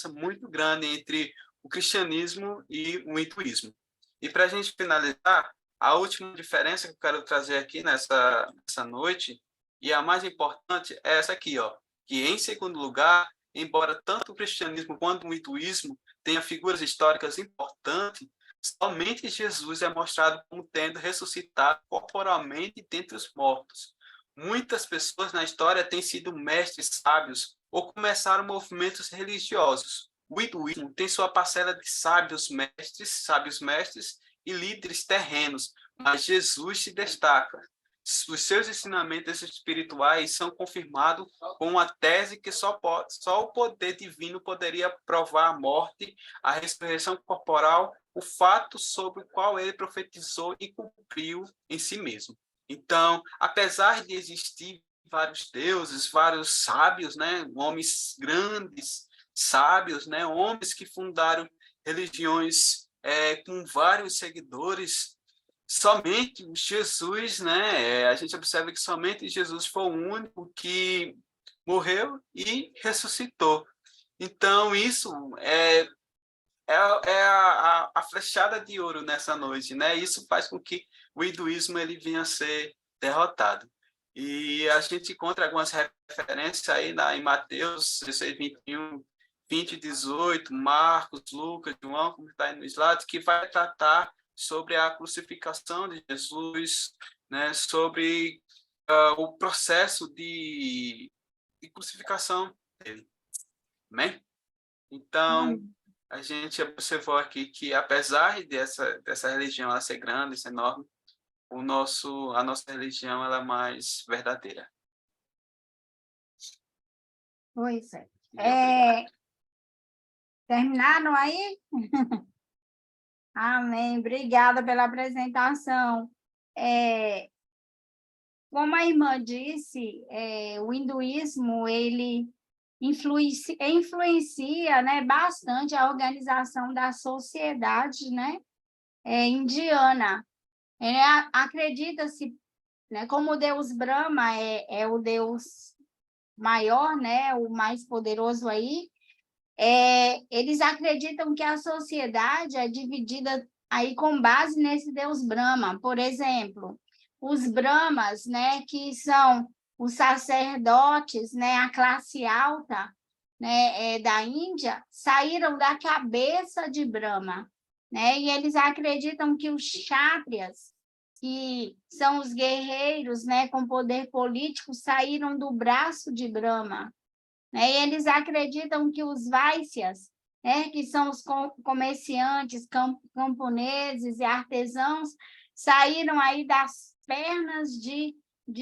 muito grande entre o cristianismo e o hinduísmo. E para a gente finalizar, a última diferença que eu quero trazer aqui nessa noite, e a mais importante, é essa aqui, ó, que, em segundo lugar, embora tanto o cristianismo quanto o hinduísmo tenham figuras históricas importantes, somente Jesus é mostrado como tendo ressuscitado corporalmente dentre os mortos. Muitas pessoas na história têm sido mestres sábios ou começaram movimentos religiosos. O hinduísmo tem sua parcela de sábios mestres e líderes terrenos, mas Jesus se destaca. Os seus ensinamentos espirituais são confirmados com uma tese que só o poder divino poderia provar a morte, a ressurreição corporal, o fato sobre o qual ele profetizou e cumpriu em si mesmo. Então, apesar de existir vários deuses, vários sábios, né, homens grandes, sábios, né, homens que fundaram religiões com vários seguidores, somente Jesus, né, a gente observa que somente Jesus foi o único que morreu e ressuscitou. Então, isso é a flechada de ouro nessa noite, né? Isso faz com que o hinduísmo ele venha a ser derrotado. E a gente encontra algumas referências aí em Mateus 16, 21, 20, 18, Marcos, Lucas, João, como está aí no slide, que vai tratar sobre a crucificação de Jesus, né? Sobre o processo de crucificação dele. Amém? Então, a gente observou aqui que, apesar dessa religião ela ser grande, ser enorme, a nossa religião ela é mais verdadeira. Pois é. Terminaram aí? Amém. Obrigada pela apresentação. Como a irmã disse, o hinduísmo ele influencia, né, bastante a organização da sociedade, né, indiana. Acredita-se, né, como o deus Brahma é o deus maior, né, o mais poderoso aí, eles acreditam que a sociedade é dividida aí com base nesse deus Brahma. Por exemplo, os Brahmas, né, que são os sacerdotes, né, a classe alta, né, da Índia, saíram da cabeça de Brahma, né, e eles acreditam que os kshatriyas que são os guerreiros, né, com poder político, saíram do braço de Brahma, né? E eles acreditam que os Vaisyas, né, que são os comerciantes, camponeses e artesãos, saíram aí das pernas de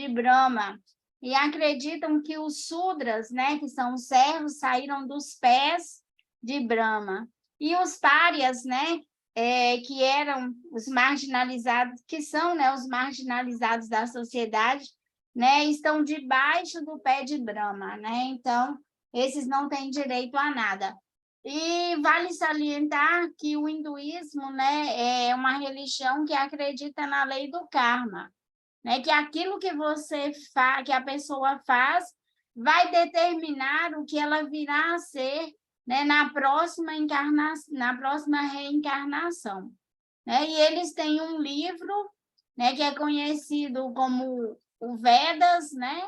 Brahma. E acreditam que os Sudras, né, que são os servos, saíram dos pés de Brahma. E os párias, né, que eram os marginalizados, que são, né, os marginalizados da sociedade, né, estão debaixo do pé de Brahma, né? Então, esses não têm direito a nada. E vale salientar que o hinduísmo, né, é uma religião que acredita na lei do karma, né? Que aquilo que você faz, que a pessoa faz, vai determinar o que ela virá a ser, né, na próxima reencarnação, né? E eles têm um livro, né, que é conhecido como o Vedas, né?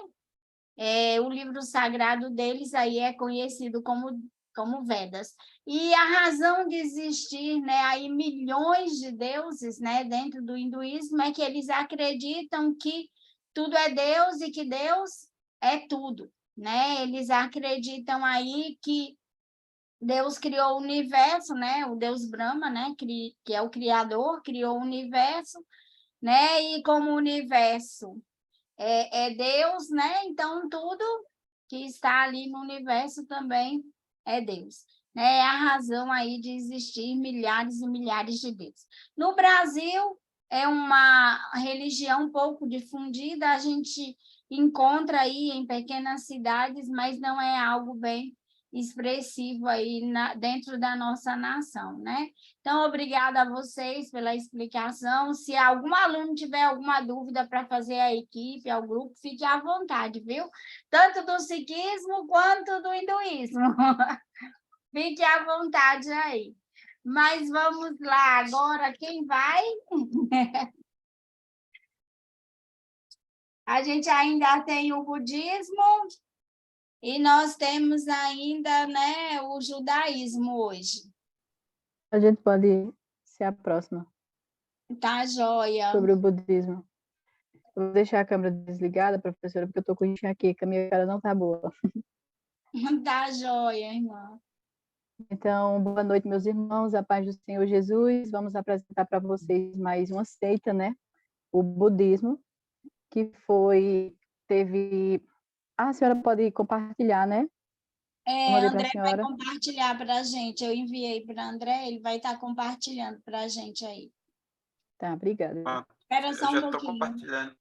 O livro sagrado deles aí é conhecido como Vedas. E a razão de existir, né, aí milhões de deuses, né, dentro do hinduísmo é que eles acreditam que tudo é Deus e que Deus é tudo, né? Eles acreditam aí que Deus criou o universo, né? O Deus Brahma, né, que é o criador, criou o universo, né? E como o universo é Deus, né? Então, tudo que está ali no universo também é Deus. É a razão aí de existir milhares e milhares de deuses. No Brasil, é uma religião um pouco difundida, a gente encontra aí em pequenas cidades, mas não é algo bem expressivo aí dentro da nossa nação, né? Então, obrigada a vocês pela explicação. Se algum aluno tiver alguma dúvida para fazer a equipe, ao grupo, fique à vontade, viu? Tanto do sikhismo quanto do hinduísmo. Fique à vontade aí. Mas vamos lá, agora quem vai? A gente ainda tem o budismo e nós temos ainda, né, o judaísmo hoje. A gente pode ser a próxima Tá, joia. sobre o budismo. Eu vou deixar a câmera desligada, professora, porque eu estou com enxaqueca, minha cara não está boa. Tá, joia, irmã. Então, boa noite, meus irmãos, a paz do Senhor Jesus. Vamos apresentar para vocês mais uma seita, né? O budismo, que teve... a senhora pode compartilhar, né? André vai compartilhar para a gente. Eu enviei para André, ele vai estar compartilhando para a gente aí. Tá, obrigada. Espera só um pouquinho. Eu já estou compartilhando.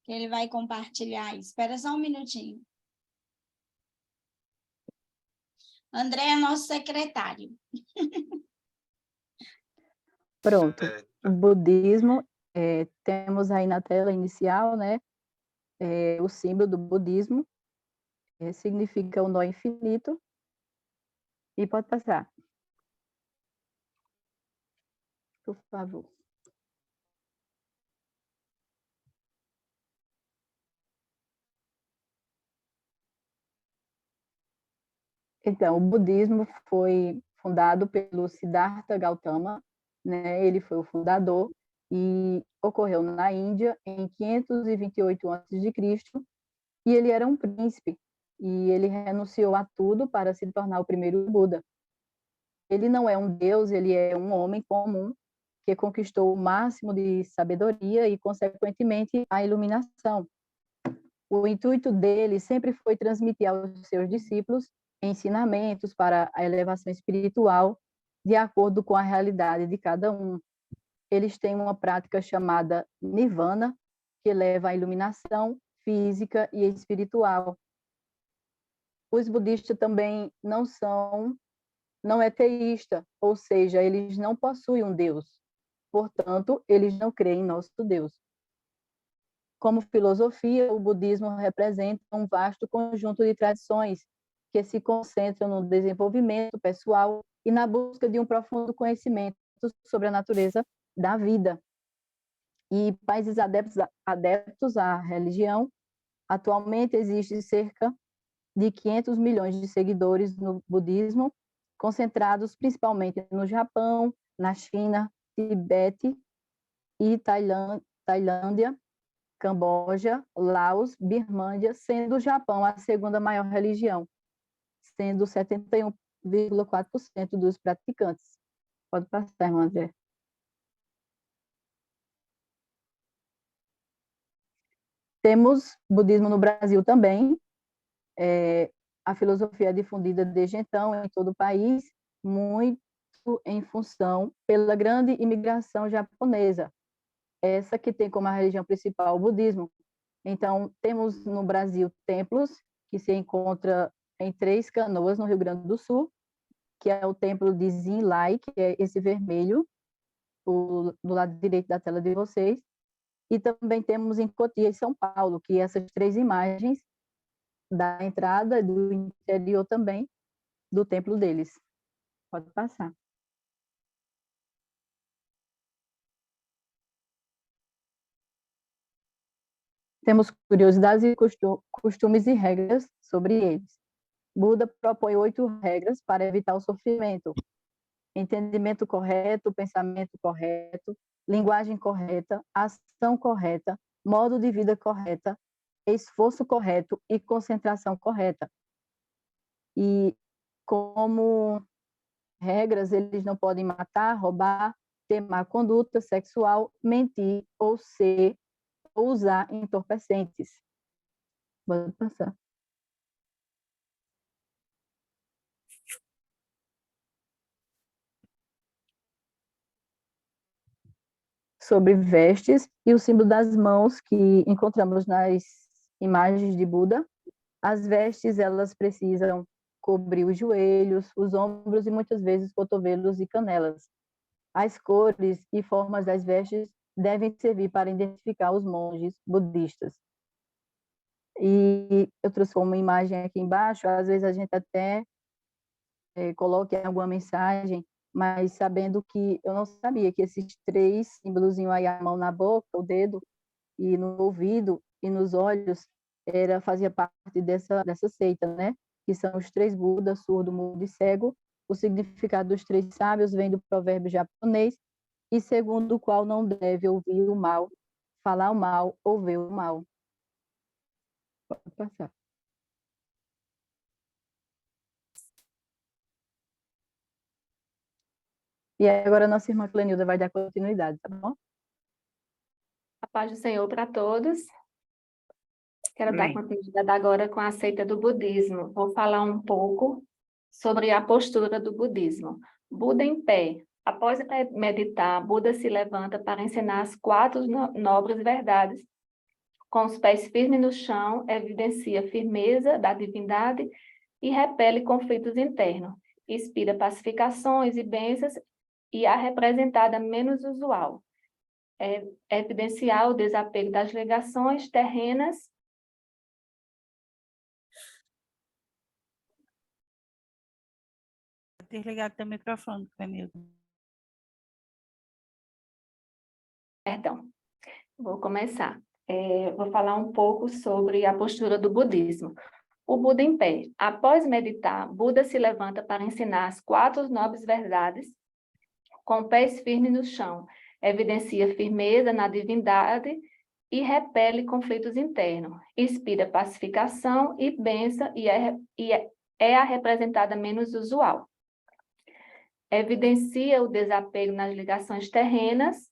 Que ele vai compartilhar. Espera só um minutinho. André é nosso secretário. Pronto. O budismo, temos aí na tela inicial, né? O símbolo do budismo, significa o nó infinito. E pode passar. Por favor. Então, o budismo foi fundado pelo Siddhartha Gautama, né? Ele foi o fundador e ocorreu na Índia em 528 a.C. E ele era um príncipe e ele renunciou a tudo para se tornar o primeiro Buda. Ele não é um deus, ele é um homem comum que conquistou o máximo de sabedoria e, consequentemente, a iluminação. O intuito dele sempre foi transmitir aos seus discípulos ensinamentos para a elevação espiritual de acordo com a realidade de cada um. Eles têm uma prática chamada Nirvana, que leva à iluminação física e espiritual. Os budistas também não é teísta, ou seja, eles não possuem um Deus. Portanto, eles não creem em nosso Deus. Como filosofia, o budismo representa um vasto conjunto de tradições que se concentram no desenvolvimento pessoal e na busca de um profundo conhecimento sobre a natureza da vida. E países adeptos à religião, atualmente existe cerca de 500 milhões de seguidores no budismo, concentrados principalmente no Japão, na China, Tibete e Tailândia, Camboja, Laos, Birmânia, sendo o Japão a segunda maior religião, sendo 71,4% dos praticantes. Pode passar, irmão André. Temos budismo no Brasil também. A filosofia é difundida desde então em todo o país, muito em função pela grande imigração japonesa, essa que tem como a religião principal o budismo. Então, temos no Brasil templos que se encontram em Três Canoas, no Rio Grande do Sul, que é o templo de Zinlai, que é esse vermelho, do lado direito da tela de vocês, e também temos em Cotia, em São Paulo, que essas três imagens da entrada e do interior também do templo deles. Pode passar. Temos curiosidades e costumes e regras sobre eles. Buda propõe 8 regras para evitar o sofrimento: entendimento correto, pensamento correto, linguagem correta, ação correta, modo de vida correta, esforço correto e concentração correta. E como regras, eles não podem matar, roubar, ter má conduta sexual, mentir ou usar entorpecentes. Pode passar. Sobre vestes e o símbolo das mãos que encontramos nas imagens de Buda. As vestes, elas precisam cobrir os joelhos, os ombros e muitas vezes cotovelos e canelas. As cores e formas das vestes devem servir para identificar os monges budistas. E eu trouxe uma imagem aqui embaixo, às vezes a gente até coloca alguma mensagem, mas sabendo que eu não sabia que esses 3 símbolozinhos aí, a mão na boca, o dedo, e no ouvido e nos olhos, fazia parte dessa seita, né? Que são os 3 Budas, surdo, mudo e cego. O significado dos 3 sábios vem do provérbio japonês, e segundo o qual não deve ouvir o mal, falar o mal ou ver o mal. Pode passar. E agora a nossa irmã Clenilda vai dar continuidade, tá bom? A paz do Senhor para todos. Quero dar continuidade agora com a seita do budismo. Vou falar um pouco sobre a postura do budismo. Buda em pé. Após meditar, Buda se levanta para ensinar as 4 nobres verdades. Com os pés firmes no chão, evidencia firmeza da divindade e repele conflitos internos. Inspira pacificações e bênçãos e a representada menos usual. Evidenciar o desapego das ligações terrenas Desligado teu microfone, Clenilda. Perdão, vou começar. Vou falar um pouco sobre a postura do budismo. O Buda em pé. Após meditar, Buda se levanta para ensinar as 4 nobres verdades, com pés firmes no chão. Evidencia firmeza na divindade e repele conflitos internos. Inspira pacificação e bênção e é a representada menos usual. Evidencia o desapego nas ligações terrenas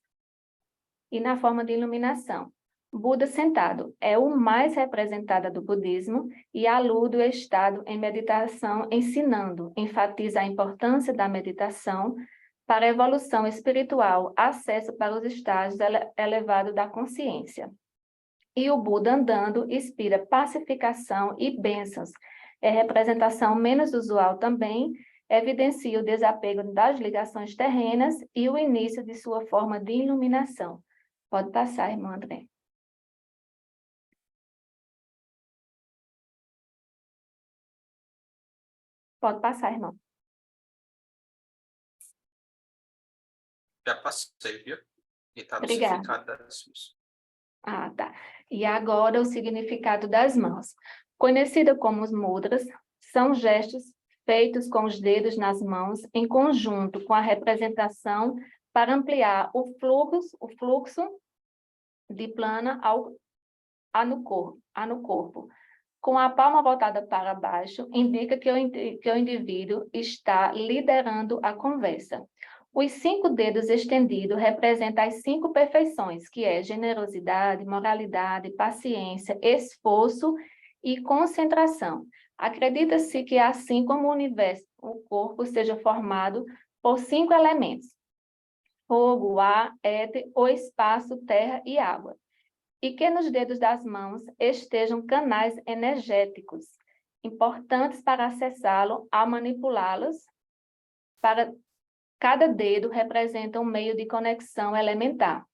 e na forma de iluminação. Buda sentado é o mais representada do budismo e alude o estado em meditação ensinando, enfatiza a importância da meditação para a evolução espiritual, acesso para os estágios elevados da consciência. E o Buda andando inspira pacificação e bênçãos. É representação menos usual também, evidencia o desapego das ligações terrenas e o início de sua forma de iluminação. Pode passar, irmão André. Pode passar, irmão. Já passei, viu? E está no Obrigada. significado das mãos. Ah, tá. E agora o significado das mãos. Conhecida como os mudras, são gestos feitos com os dedos nas mãos em conjunto com a representação para ampliar o fluxo de plana no corpo. Com a palma voltada para baixo, indica que o indivíduo está liderando a conversa. Os 5 dedos estendidos representam as 5 perfeições, que é generosidade, moralidade, paciência, esforço e concentração. Acredita-se que assim como o universo, o corpo seja formado por 5 elementos: fogo, ar, éter, o espaço, terra e água. E que nos dedos das mãos estejam canais energéticos, importantes para acessá-lo ao manipulá-los. Para cada dedo representa um meio de conexão elementar.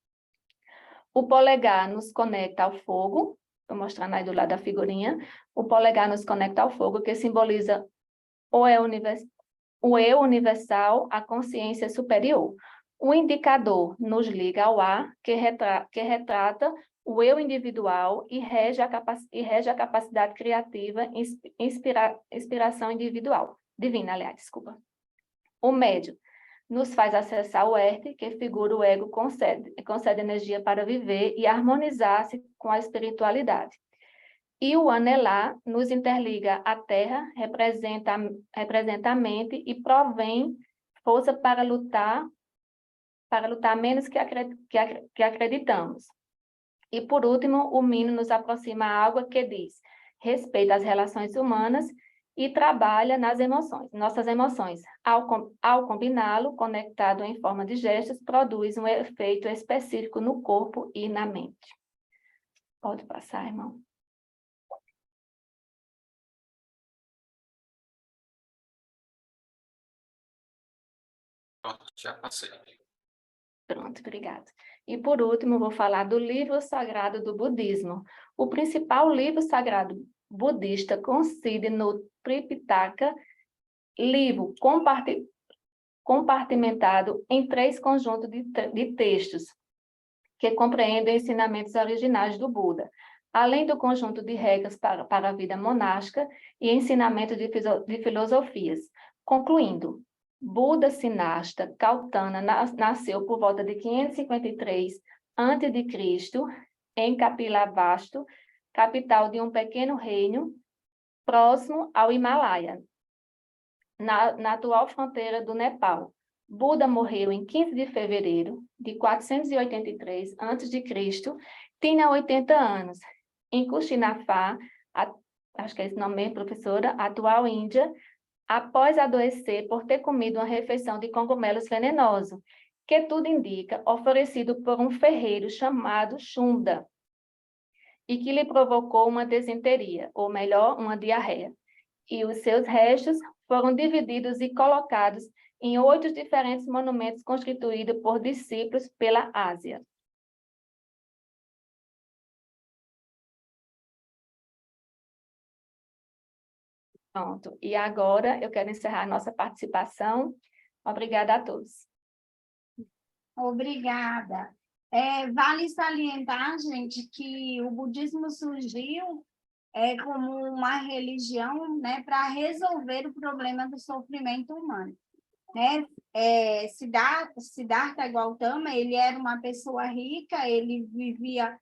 O polegar nos conecta ao fogo, estou mostrando aí do lado da figurinha. O polegar nos conecta ao fogo, que simboliza o eu universal, a consciência superior. O indicador nos liga ao ar, que retrata o eu individual e rege a capacidade criativa, inspiração individual. Divina, aliás, desculpa. O médio nos faz acessar o erte, que figura o ego, concede energia para viver e harmonizar-se com a espiritualidade. E o anelar nos interliga à terra, representa a mente e provém força para lutar menos que acreditamos. E, por último, o mino nos aproxima à água, que diz: respeita as relações humanas e trabalha nas emoções. Nossas emoções, ao combiná-lo, conectado em forma de gestos, produz um efeito específico no corpo e na mente. Pode passar, irmão. Pronto, já passei. Pronto, obrigada. E, por último, vou falar do livro sagrado do budismo. O principal livro sagrado budista consiste no Tripitaka, livro compartimentado em 3 conjuntos de textos, que compreendem ensinamentos originais do Buda, além do conjunto de regras para a vida monástica e ensinamentos de filosofias. Concluindo, Buda Sinasta Gautama nasceu por volta de 553 a.C. em Kapilavastu, capital de um pequeno reino próximo ao Himalaia, na atual fronteira do Nepal. Buda morreu em 15 de fevereiro de 483 a.C., tinha 80 anos, em Kushinafá, acho que é esse nome mesmo, professora, atual Índia, após adoecer por ter comido uma refeição de cogumelos venenosos, que tudo indica, oferecido por um ferreiro chamado Shunda, e que lhe provocou uma desinteria, ou melhor, uma diarreia. E os seus restos foram divididos e colocados em 8 diferentes monumentos constituídos por discípulos pela Ásia. Pronto. E agora eu quero encerrar a nossa participação. Obrigada a todos. Obrigada. Vale salientar, gente, que o budismo surgiu como uma religião, né, para resolver o problema do sofrimento humano. Né? Siddhartha Gautama, ele era uma pessoa rica, ele vivia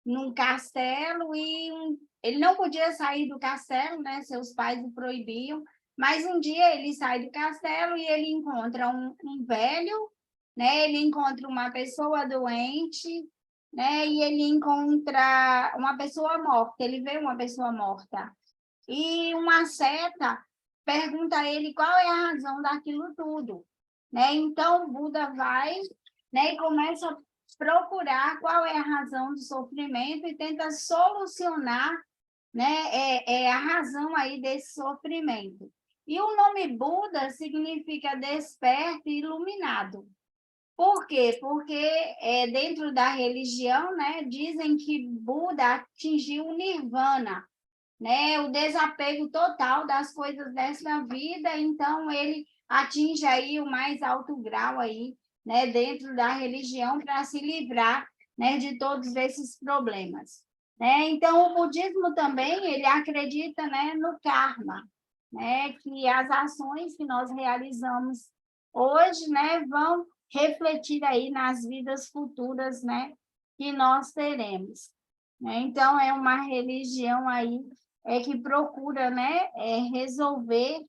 num castelo e ele não podia sair do castelo, né? Seus pais o proibiam, mas um dia ele sai do castelo e ele encontra um velho, né? Ele encontra uma pessoa doente, né? E ele encontra uma pessoa morta, ele vê uma pessoa morta. E uma seta pergunta a ele qual é a razão daquilo tudo, né? Então, o Buda vai, né, e começa a procurar qual é a razão do sofrimento e tenta solucionar, né, a razão aí desse sofrimento. E o nome Buda significa desperto e iluminado. Por quê? Porque dentro da religião, né, dizem que Buda atingiu o nirvana, né, o desapego total das coisas dessa vida, então ele atinge aí o mais alto grau aí, né, dentro da religião para se livrar, né, de todos esses problemas, né? Então o budismo também ele acredita, né, no karma, né, que as ações que nós realizamos hoje, né, vão refletir aí nas vidas futuras, né? que nós teremos. Né? Então, é uma religião aí que procura, né, resolver,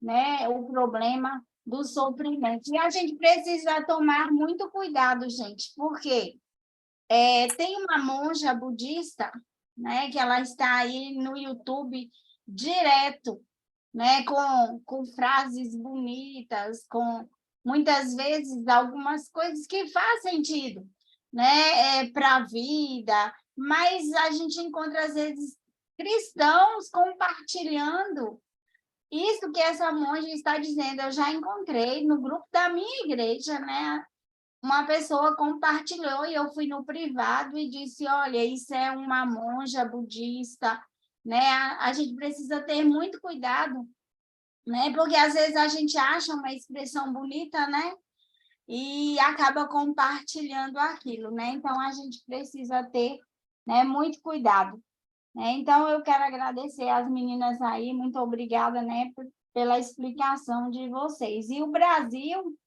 né, o problema do sofrimento. E a gente precisa tomar muito cuidado, gente, porque tem uma monja budista, né, que ela está aí no YouTube direto, né, com frases bonitas, com muitas vezes algumas coisas que faz sentido, né, para a vida, mas a gente encontra às vezes cristãos compartilhando isso que essa monja está dizendo. Eu já encontrei no grupo da minha igreja, né? Uma pessoa compartilhou e eu fui no privado e disse, olha, isso é uma monja budista, né? A gente precisa ter muito cuidado, né? Porque às vezes a gente acha uma expressão bonita, né? E acaba compartilhando aquilo, né? Então a gente precisa ter, né, muito cuidado. Então, eu quero agradecer às meninas aí, muito obrigada, né, pela explicação de vocês. E o Brasil,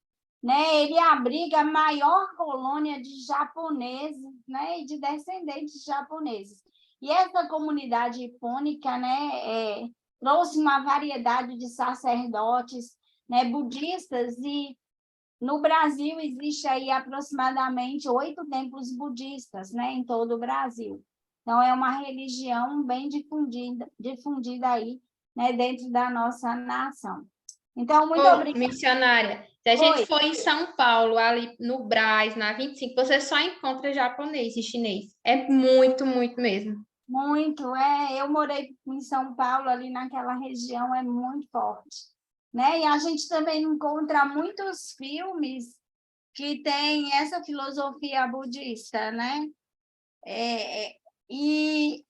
né, ele abriga a maior colônia de japoneses, né, e de descendentes japoneses. E essa comunidade hipônica, né, trouxe uma variedade de sacerdotes, né, budistas, e no Brasil existe aí aproximadamente 8 templos budistas, né, em todo o Brasil. Então, é uma religião bem difundida aí, né, dentro da nossa nação. Então, muito obrigada. Missionária, se a gente for em São Paulo, ali no Brás, na 25, você só encontra japonês e chinês. É muito, muito mesmo. Muito, eu morei em São Paulo, ali naquela região, é muito forte. Né? E a gente também encontra muitos filmes que têm essa filosofia budista, né? E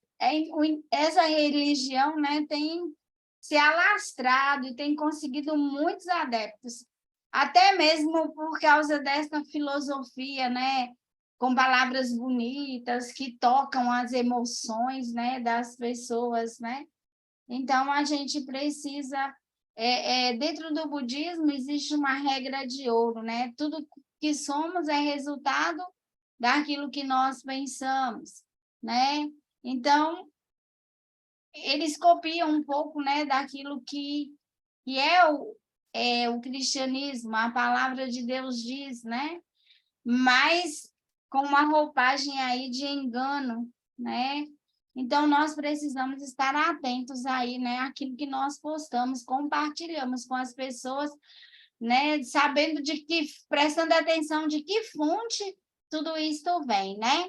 essa religião, né, tem se alastrado e tem conseguido muitos adeptos, até mesmo por causa dessa filosofia, né, com palavras bonitas que tocam as emoções, né, das pessoas, né? Então a gente precisa dentro do budismo existe uma regra de ouro, né? Tudo que somos é resultado daquilo que nós pensamos, né? Então, eles copiam um pouco, né, daquilo que é o cristianismo, a palavra de Deus diz, né? Mas com uma roupagem aí de engano, né? Então, nós precisamos estar atentos aí, né? Aquilo que nós postamos, compartilhamos com as pessoas, né? Sabendo prestando atenção de que fonte tudo isso vem, né?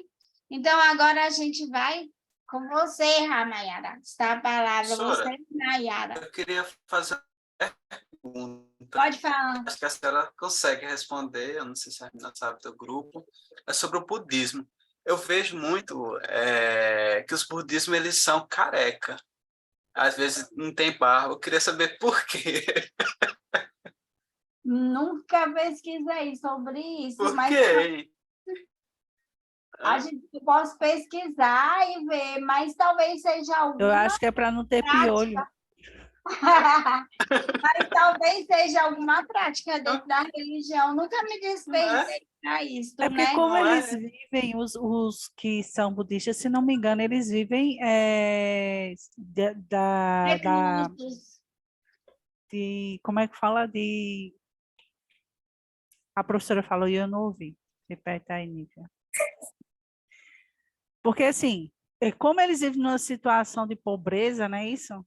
Então, agora a gente vai com você, Ramayara. Está a palavra, você, Nayara. Eu queria fazer uma pergunta. Pode falar. Acho que a senhora consegue responder, eu não sei se a menina sabe do grupo. É sobre o budismo. Eu vejo muito que os budismos, eles são careca. Às vezes não tem barba. Eu queria saber por quê. Nunca pesquisei sobre isso. Por mas quê? A gente pode pesquisar e ver, mas talvez seja alguma... Eu acho que é para não ter piolho. Mas talvez seja alguma prática dentro da religião. Nunca me despensei para isso, porque né? como eles vivem, os que são budistas, se não me engano, eles vivem como é que fala? A professora falou e eu não ouvi. Repete aí, Nívia. Porque, assim, como eles vivem numa situação de pobreza, não é isso?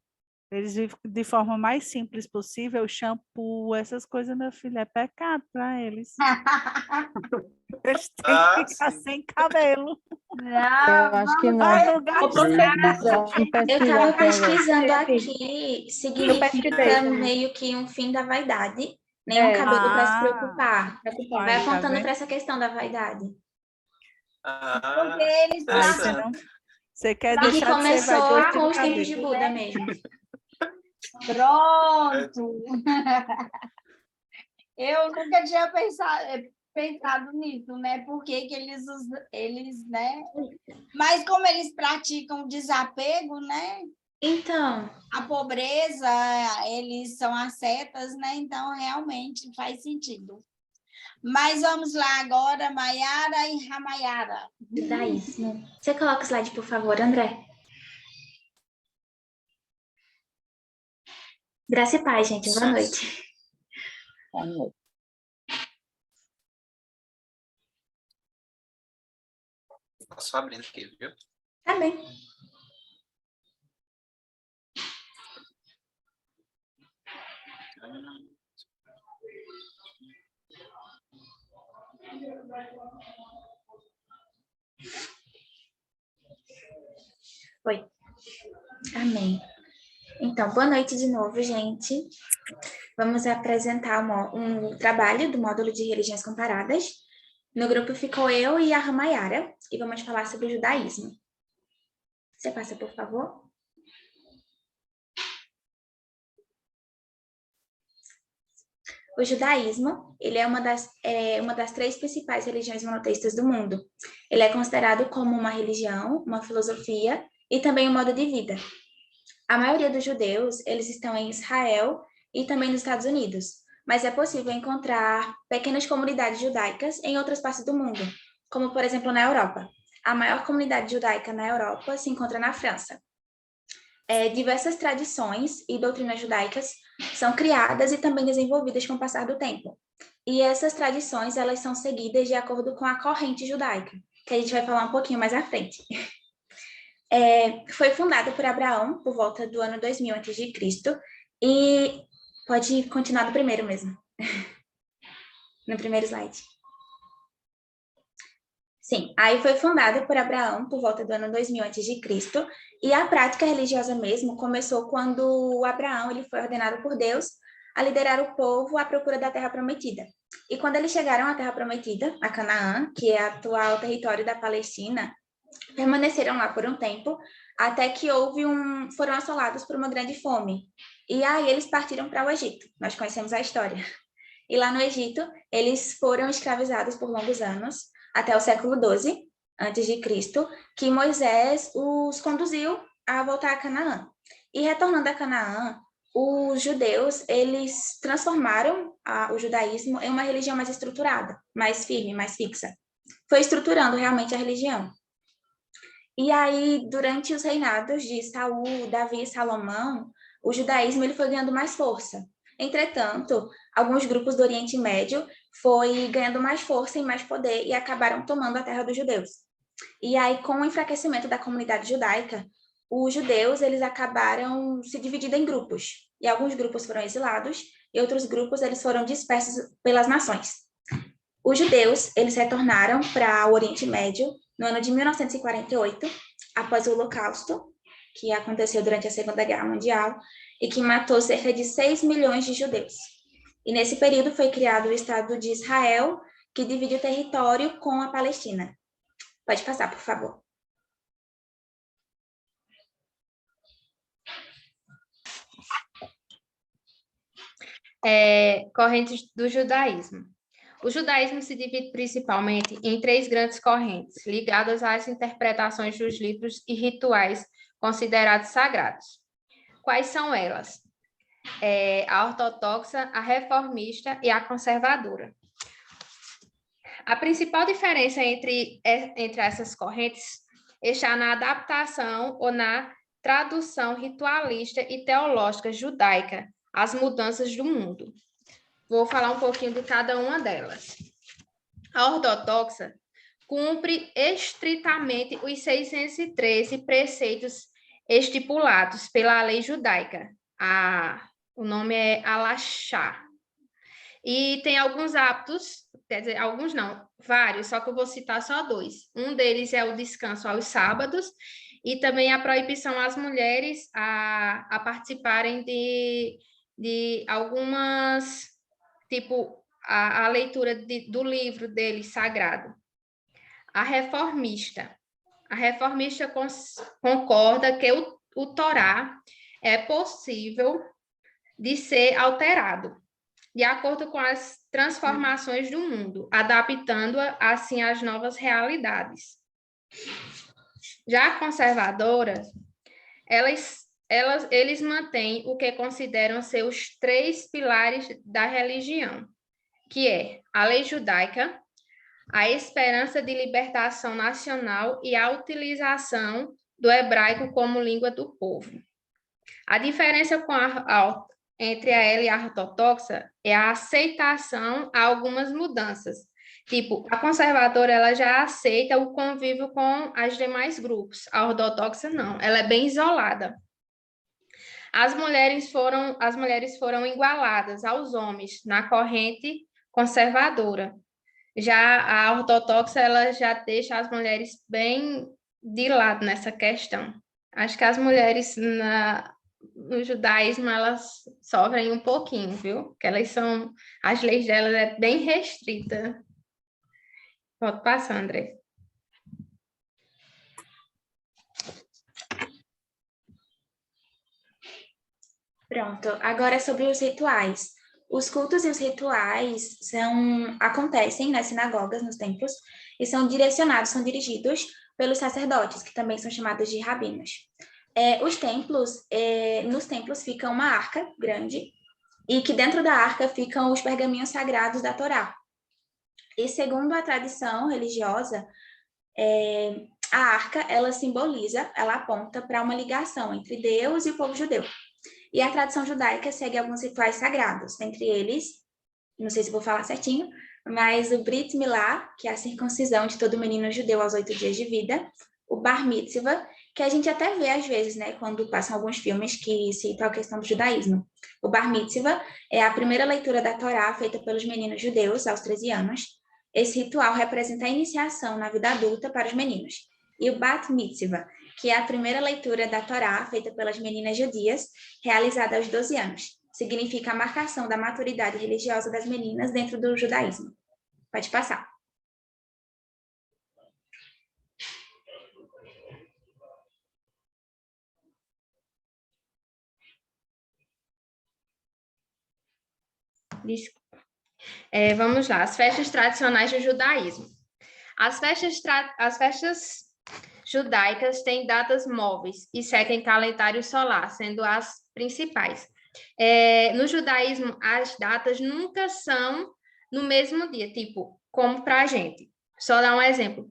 Eles vivem de forma mais simples possível. Shampoo, essas coisas, meu filho, é pecado para eles. Eles têm que ficar sem cabelo. Não, eu acho que não. Eu estava pesquisando aqui, significa meio que um fim da vaidade. Nenhum cabelo para se preocupar. Vai apontando para essa questão da vaidade. Porque eles você quer deixar de ser vaidoso? Começou com os cabelo. tempos de Buda mesmo. Pronto! Eu nunca tinha pensado nisso, né? Por que eles, né? Mas como eles praticam desapego, né? Então, a pobreza, eles são ascetas, né? Então realmente faz sentido. Mas vamos lá agora, Maiara e Ramayara. Judaísmo. Você coloca o slide, por favor, André. Graça e paz, gente. Boa noite. Boa noite. Tá só abrindo aqui, viu? Tá bem. Oi. Amém. Então, boa noite de novo, gente. Vamos apresentar um trabalho do módulo de religiões comparadas. No grupo ficou eu e a Ramayara, e vamos falar sobre o judaísmo. Você passa, por favor? O judaísmo, ele é uma das 3 principais religiões monoteístas do mundo. Ele é considerado como uma religião, uma filosofia e também um modo de vida. A maioria dos judeus, eles estão em Israel e também nos Estados Unidos, mas é possível encontrar pequenas comunidades judaicas em outras partes do mundo, como, por exemplo, na Europa. A maior comunidade judaica na Europa se encontra na França. Diversas tradições e doutrinas judaicas são criadas e também desenvolvidas com o passar do tempo. E essas tradições, elas são seguidas de acordo com a corrente judaica, que a gente vai falar um pouquinho mais à frente. Foi fundado por Abraão por volta do ano 2000 a.C. e pode continuar do primeiro mesmo. No primeiro slide. Sim, aí foi fundado por Abraão por volta do ano 2000 a.C. e a prática religiosa mesmo começou quando Abraão ele foi ordenado por Deus a liderar o povo à procura da Terra Prometida. E quando eles chegaram à Terra Prometida, a Canaã, que é o atual território da Palestina, permaneceram lá por um tempo, até que foram assolados por uma grande fome. E aí eles partiram para o Egito. Nós conhecemos a história. E lá no Egito, eles foram escravizados por longos anos, até o século XII a.C., que Moisés os conduziu a voltar a Canaã. E retornando a Canaã, os judeus, eles transformaram o judaísmo em uma religião mais estruturada, mais firme, mais fixa. Foi estruturando realmente a religião. E aí, durante os reinados de Saul, Davi e Salomão, o judaísmo ele foi ganhando mais força. Entretanto, alguns grupos do Oriente Médio foi ganhando mais força e mais poder e acabaram tomando a terra dos judeus. E aí, com o enfraquecimento da comunidade judaica, os judeus eles acabaram se dividindo em grupos. E alguns grupos foram exilados e outros grupos eles foram dispersos pelas nações. Os judeus eles retornaram para o Oriente Médio no ano de 1948, após o Holocausto, que aconteceu durante a Segunda Guerra Mundial, e que matou cerca de 6 milhões de judeus. E nesse período foi criado o Estado de Israel, que divide o território com a Palestina. Pode passar, por favor. Correntes do judaísmo. O judaísmo se divide principalmente em 3 grandes correntes, ligadas às interpretações dos livros e rituais considerados sagrados. Quais são elas? A ortodoxa, a reformista e a conservadora. A principal diferença entre essas correntes está na adaptação ou na tradução ritualista e teológica judaica às mudanças do mundo. Vou falar um pouquinho de cada uma delas. A ortodoxa cumpre estritamente os 613 preceitos estipulados pela lei judaica. O nome é Alachá. E tem alguns hábitos, quer dizer, alguns não, vários, só que eu vou citar só 2. Um deles é o descanso aos sábados e também a proibição às mulheres a participarem de algumas, tipo, a leitura do livro dele sagrado. A reformista concorda que o Torá é possível de ser alterado, de acordo com as transformações do mundo, adaptando-a, assim, às novas realidades. Já a conservadora, eles mantêm o que consideram ser os 3 pilares da religião. que é a lei judaica, a esperança de libertação nacional e a utilização do hebraico como língua do povo. A diferença entre a ela e a ortodoxa é a aceitação a algumas mudanças. Tipo, a conservadora ela já aceita o convívio com os demais grupos, a ortodoxa não, ela é bem isolada. As mulheres foram igualadas aos homens na corrente conservadora. Já a ortodoxa ela já deixa as mulheres bem de lado nessa questão. Acho que as mulheres no judaísmo elas sofrem um pouquinho, viu? Porque as leis delas é bem restrita. Pode passar, André. Pronto, agora é sobre os rituais. Os cultos e os rituais acontecem nas sinagogas, nos templos, e são dirigidos pelos sacerdotes, que também são chamados de rabinos. Nos templos fica uma arca grande, e que dentro da arca ficam os pergaminhos sagrados da Torá. E segundo a tradição religiosa, a arca, ela aponta para uma ligação entre Deus e o povo judeu. E a tradição judaica segue alguns rituais sagrados, entre eles, não sei se vou falar certinho, mas o Brit Milá, que é a circuncisão de todo menino judeu aos 8 dias de vida, o Bar Mitzvah, que a gente até vê às vezes, né, quando passam alguns filmes que citam a questão do judaísmo. O Bar Mitzvah é a primeira leitura da Torá feita pelos meninos judeus aos 13 anos. Esse ritual representa a iniciação na vida adulta para os meninos. E o Bat Mitzvah, que é a primeira leitura da Torá feita pelas meninas judias, realizada aos 12 anos. Significa a marcação da maturidade religiosa das meninas dentro do judaísmo. Pode passar. Vamos lá, as festas tradicionais do judaísmo. As festas judaicas têm datas móveis e seguem calendário solar, sendo as principais. No judaísmo, as datas nunca são no mesmo dia, tipo, como para a gente. Só dar um exemplo.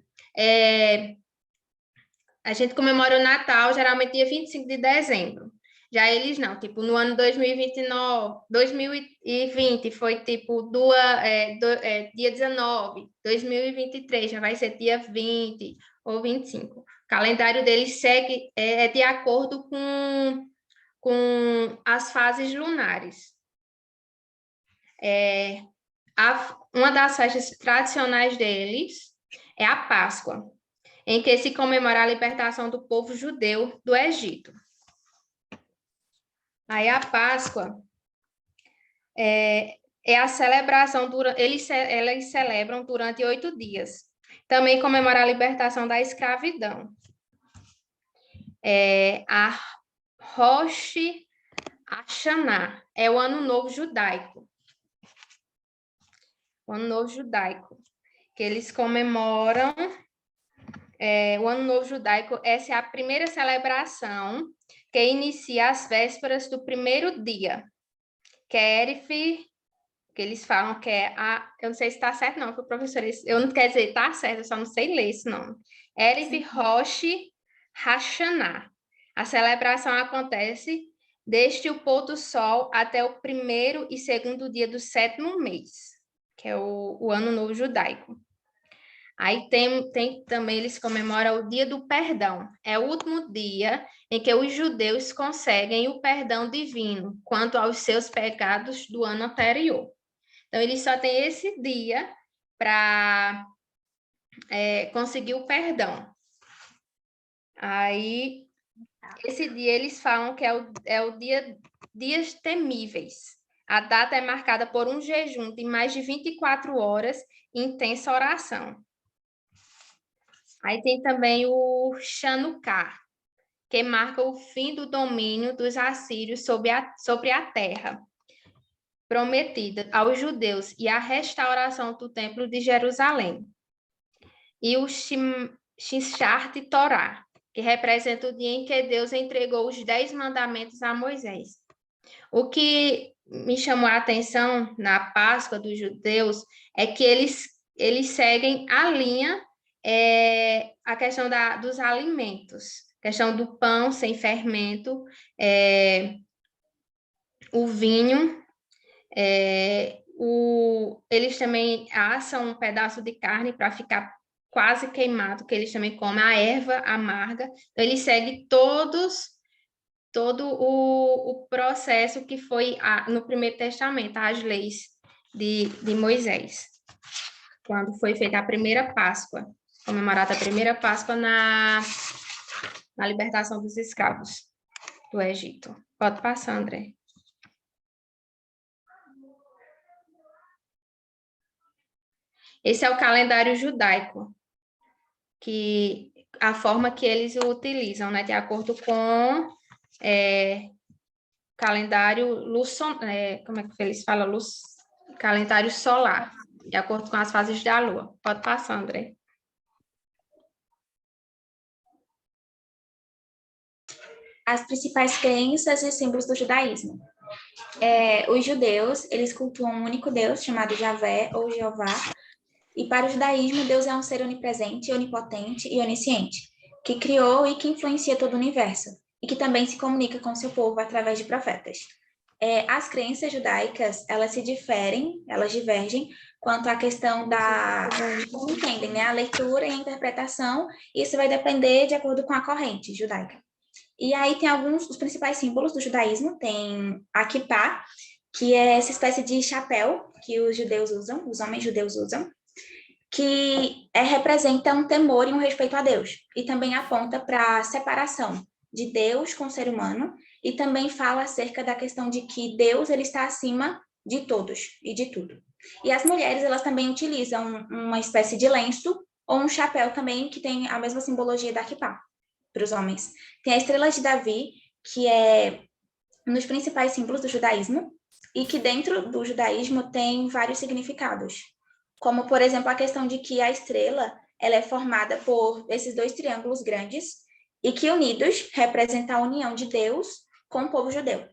A gente comemora o Natal, geralmente dia 25 de dezembro. Já eles não, tipo, no ano 2020 foi tipo dia 19, 2023 já vai ser dia 20 ou 25. O calendário deles segue de acordo com as fases lunares. Uma das festas tradicionais deles é a Páscoa, em que se comemora a libertação do povo judeu do Egito. Aí a Páscoa é a celebração, eles celebram durante 8 dias. Também comemora a libertação da escravidão. A Rosh Hashanah é o Ano Novo Judaico. O Ano Novo Judaico, que eles comemoram. O Ano Novo Judaico, essa é a primeira celebração que inicia as vésperas do primeiro dia, que é Erif, que eles falam que é eu não sei se está certo não, professor, eu não quero dizer está certo, eu só não sei ler esse nome. Erif Rosh Hashanah. A celebração acontece desde o pôr do sol até o primeiro e segundo dia do 7º mês, que é o Ano Novo Judaico. Aí também eles comemoram o Dia do Perdão. É o último dia em que os judeus conseguem o perdão divino quanto aos seus pecados do ano anterior. Então, eles só têm esse dia para conseguir o perdão. Aí, esse dia eles falam que é o Dias Temíveis. A data é marcada por um jejum de mais de 24 horas e intensa oração. Aí tem também o Chanukah, que marca o fim do domínio dos assírios sobre a terra prometida aos judeus e a restauração do Templo de Jerusalém. E o Shimshat Torah, que representa o dia em que Deus entregou os 10 mandamentos a Moisés. O que me chamou a atenção na Páscoa dos judeus é que eles seguem a linha, a questão dos alimentos, questão do pão sem fermento, o vinho, eles também assam um pedaço de carne para ficar quase queimado, que eles também comem a erva amarga. Então, eles seguem todo o processo que foi no Primeiro Testamento, as leis de Moisés, quando foi feita a primeira Páscoa, comemorada a primeira Páscoa na libertação dos escravos do Egito. Pode passar, André. Esse é o calendário judaico, que a forma que eles utilizam, né, de acordo com calendário como é que eles falam? Calendário solar, de acordo com as fases da lua. Pode passar, André. As principais crenças e símbolos do judaísmo. Os judeus, eles cultuam um único Deus, chamado Javé ou Jeová, e para o judaísmo, Deus é um ser onipresente, onipotente e onisciente, que criou e que influencia todo o universo, e que também se comunica com seu povo através de profetas. As crenças judaicas, elas divergem quanto à questão de como entendem, né? A leitura e a interpretação, e isso vai depender de acordo com a corrente judaica. E aí tem os principais símbolos do judaísmo, tem a kippá, que é essa espécie de chapéu que os homens judeus usam, que representa um temor e um respeito a Deus, e também aponta para a separação de Deus com o ser humano, e também fala acerca da questão de que Deus ele está acima de todos e de tudo. E as mulheres, elas também utilizam uma espécie de lenço ou um chapéu também que tem a mesma simbologia da kippá para os homens. Tem a estrela de Davi, que é um dos principais símbolos do judaísmo, e que dentro do judaísmo tem vários significados, como, por exemplo, a questão de que a estrela ela é formada por esses dois triângulos grandes e que unidos representam a união de Deus com o povo judeu.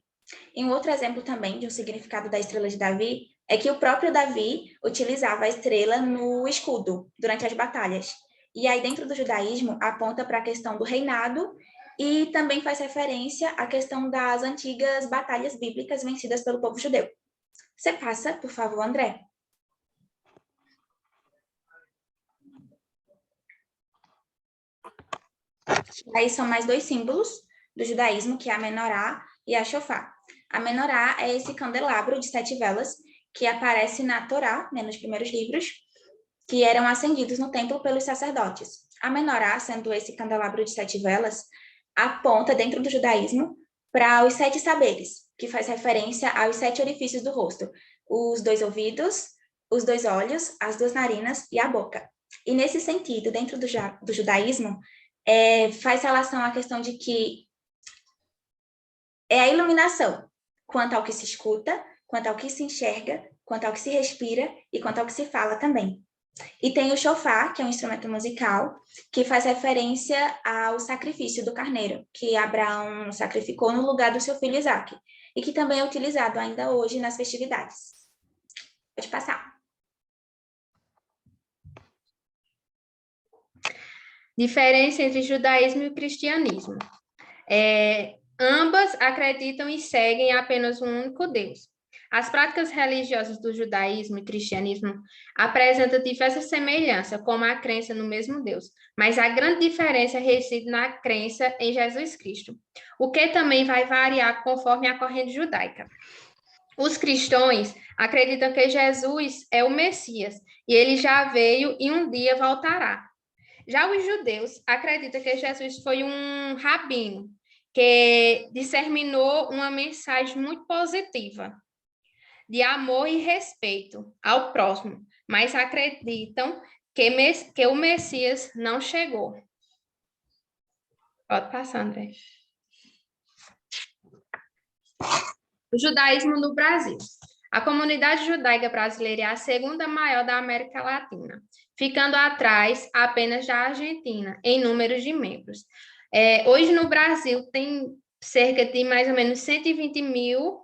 E um outro exemplo também de um significado da estrela de Davi é que o próprio Davi utilizava a estrela no escudo durante as batalhas. E aí, dentro do judaísmo, aponta para a questão do reinado e também faz referência à questão das antigas batalhas bíblicas vencidas pelo povo judeu. Você passa, por favor, André. Aí são mais dois símbolos do judaísmo, que é a menorá e a shofar. A menorá é esse candelabro de 7 velas que aparece na Torá, né, nos primeiros livros, que eram acendidos no templo pelos sacerdotes. A menorá, sendo esse candelabro de 7 velas, aponta, dentro do judaísmo, para os 7 saberes, que faz referência aos 7 orifícios do rosto, os 2 ouvidos, os 2 olhos, as 2 narinas e a boca. E nesse sentido, dentro do judaísmo, faz relação à questão de que é a iluminação, quanto ao que se escuta, quanto ao que se enxerga, quanto ao que se respira e quanto ao que se fala também. E tem o shofar, que é um instrumento musical, que faz referência ao sacrifício do carneiro, que Abraão sacrificou no lugar do seu filho Isaque, e que também é utilizado ainda hoje nas festividades. Pode passar. Diferença entre judaísmo e cristianismo. Ambas acreditam e seguem apenas um único Deus. As práticas religiosas do judaísmo e cristianismo apresentam diversas semelhanças, como a crença no mesmo Deus, mas a grande diferença reside na crença em Jesus Cristo, o que também vai variar conforme a corrente judaica. Os cristãos acreditam que Jesus é o Messias, e ele já veio e um dia voltará. Já os judeus acreditam que Jesus foi um rabino, que disseminou uma mensagem muito positiva, de amor e respeito ao próximo, mas acreditam que o Messias não chegou. Pode passar, André. O judaísmo no Brasil. A comunidade judaica brasileira é a segunda maior da América Latina, ficando atrás apenas da Argentina, em números de membros. Hoje no Brasil tem cerca de mais ou menos 120 mil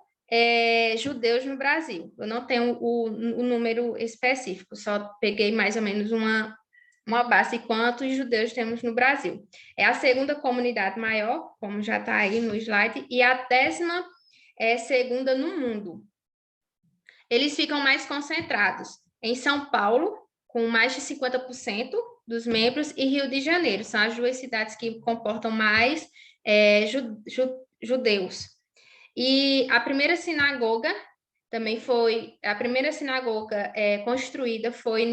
judeus no Brasil. Eu não tenho o número específico, só peguei mais ou menos uma base de quantos judeus temos no Brasil. É a segunda comunidade maior, como já está aí no slide, e a 12ª no mundo. Eles ficam mais concentrados em São Paulo, com mais de 50% dos membros, e Rio de Janeiro. São as duas cidades que comportam mais judeus. E a primeira sinagoga construída foi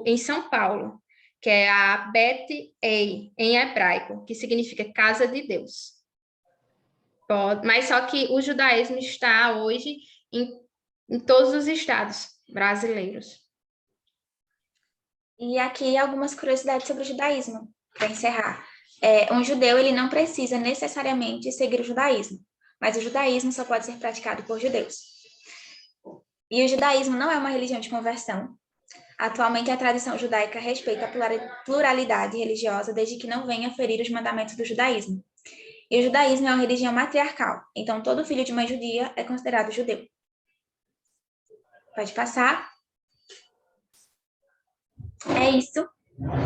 em São Paulo, que é a Bet-El, em hebraico, que significa casa de Deus. Mas só que o judaísmo está hoje em todos os estados brasileiros. E aqui algumas curiosidades sobre o judaísmo, para encerrar. Um judeu ele não precisa necessariamente seguir o judaísmo, mas o judaísmo só pode ser praticado por judeus. E o judaísmo não é uma religião de conversão. Atualmente, a tradição judaica respeita a pluralidade religiosa desde que não venha ferir os mandamentos do judaísmo. E o judaísmo é uma religião matriarcal, então todo filho de mãe judia é considerado judeu. Pode passar. É isso.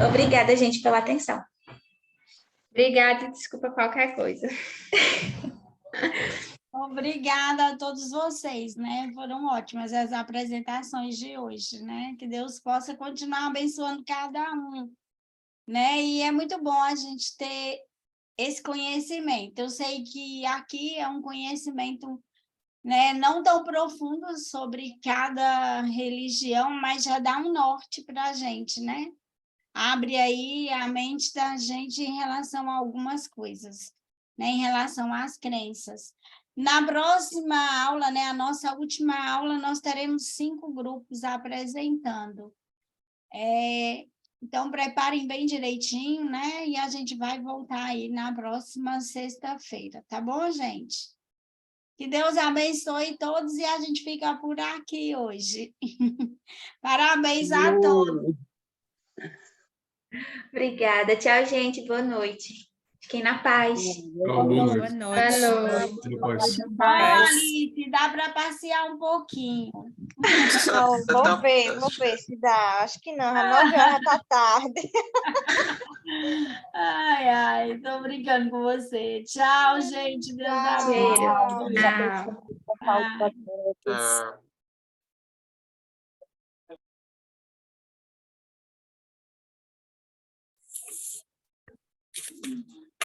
Obrigada, gente, pela atenção. Obrigada e desculpa qualquer coisa. Obrigada a todos vocês, né? Foram ótimas as apresentações de hoje, né? Que Deus possa continuar abençoando cada um, né? E é muito bom a gente ter esse conhecimento. Eu sei que aqui é um conhecimento, né, não tão profundo sobre cada religião, mas já dá um norte para a gente, né? Abre aí a mente da gente em relação a algumas coisas, né? Em relação às crenças. Na próxima aula, né, a nossa última aula, nós teremos 5 grupos apresentando. Então, preparem bem direitinho, né? E a gente vai voltar aí na próxima sexta-feira, tá bom, gente? Que Deus abençoe todos e a gente fica por aqui hoje. Parabéns a todos. Obrigada. Tchau, gente. Boa noite. Fiquem na paz. Boa noite. Boa noite. Alice, dá para passear um pouquinho. Não, vou ver se dá. Acho que não, 9 horas da tarde. Ai, tô brincando com você. Tchau, gente. Deus abençoe. Tchau.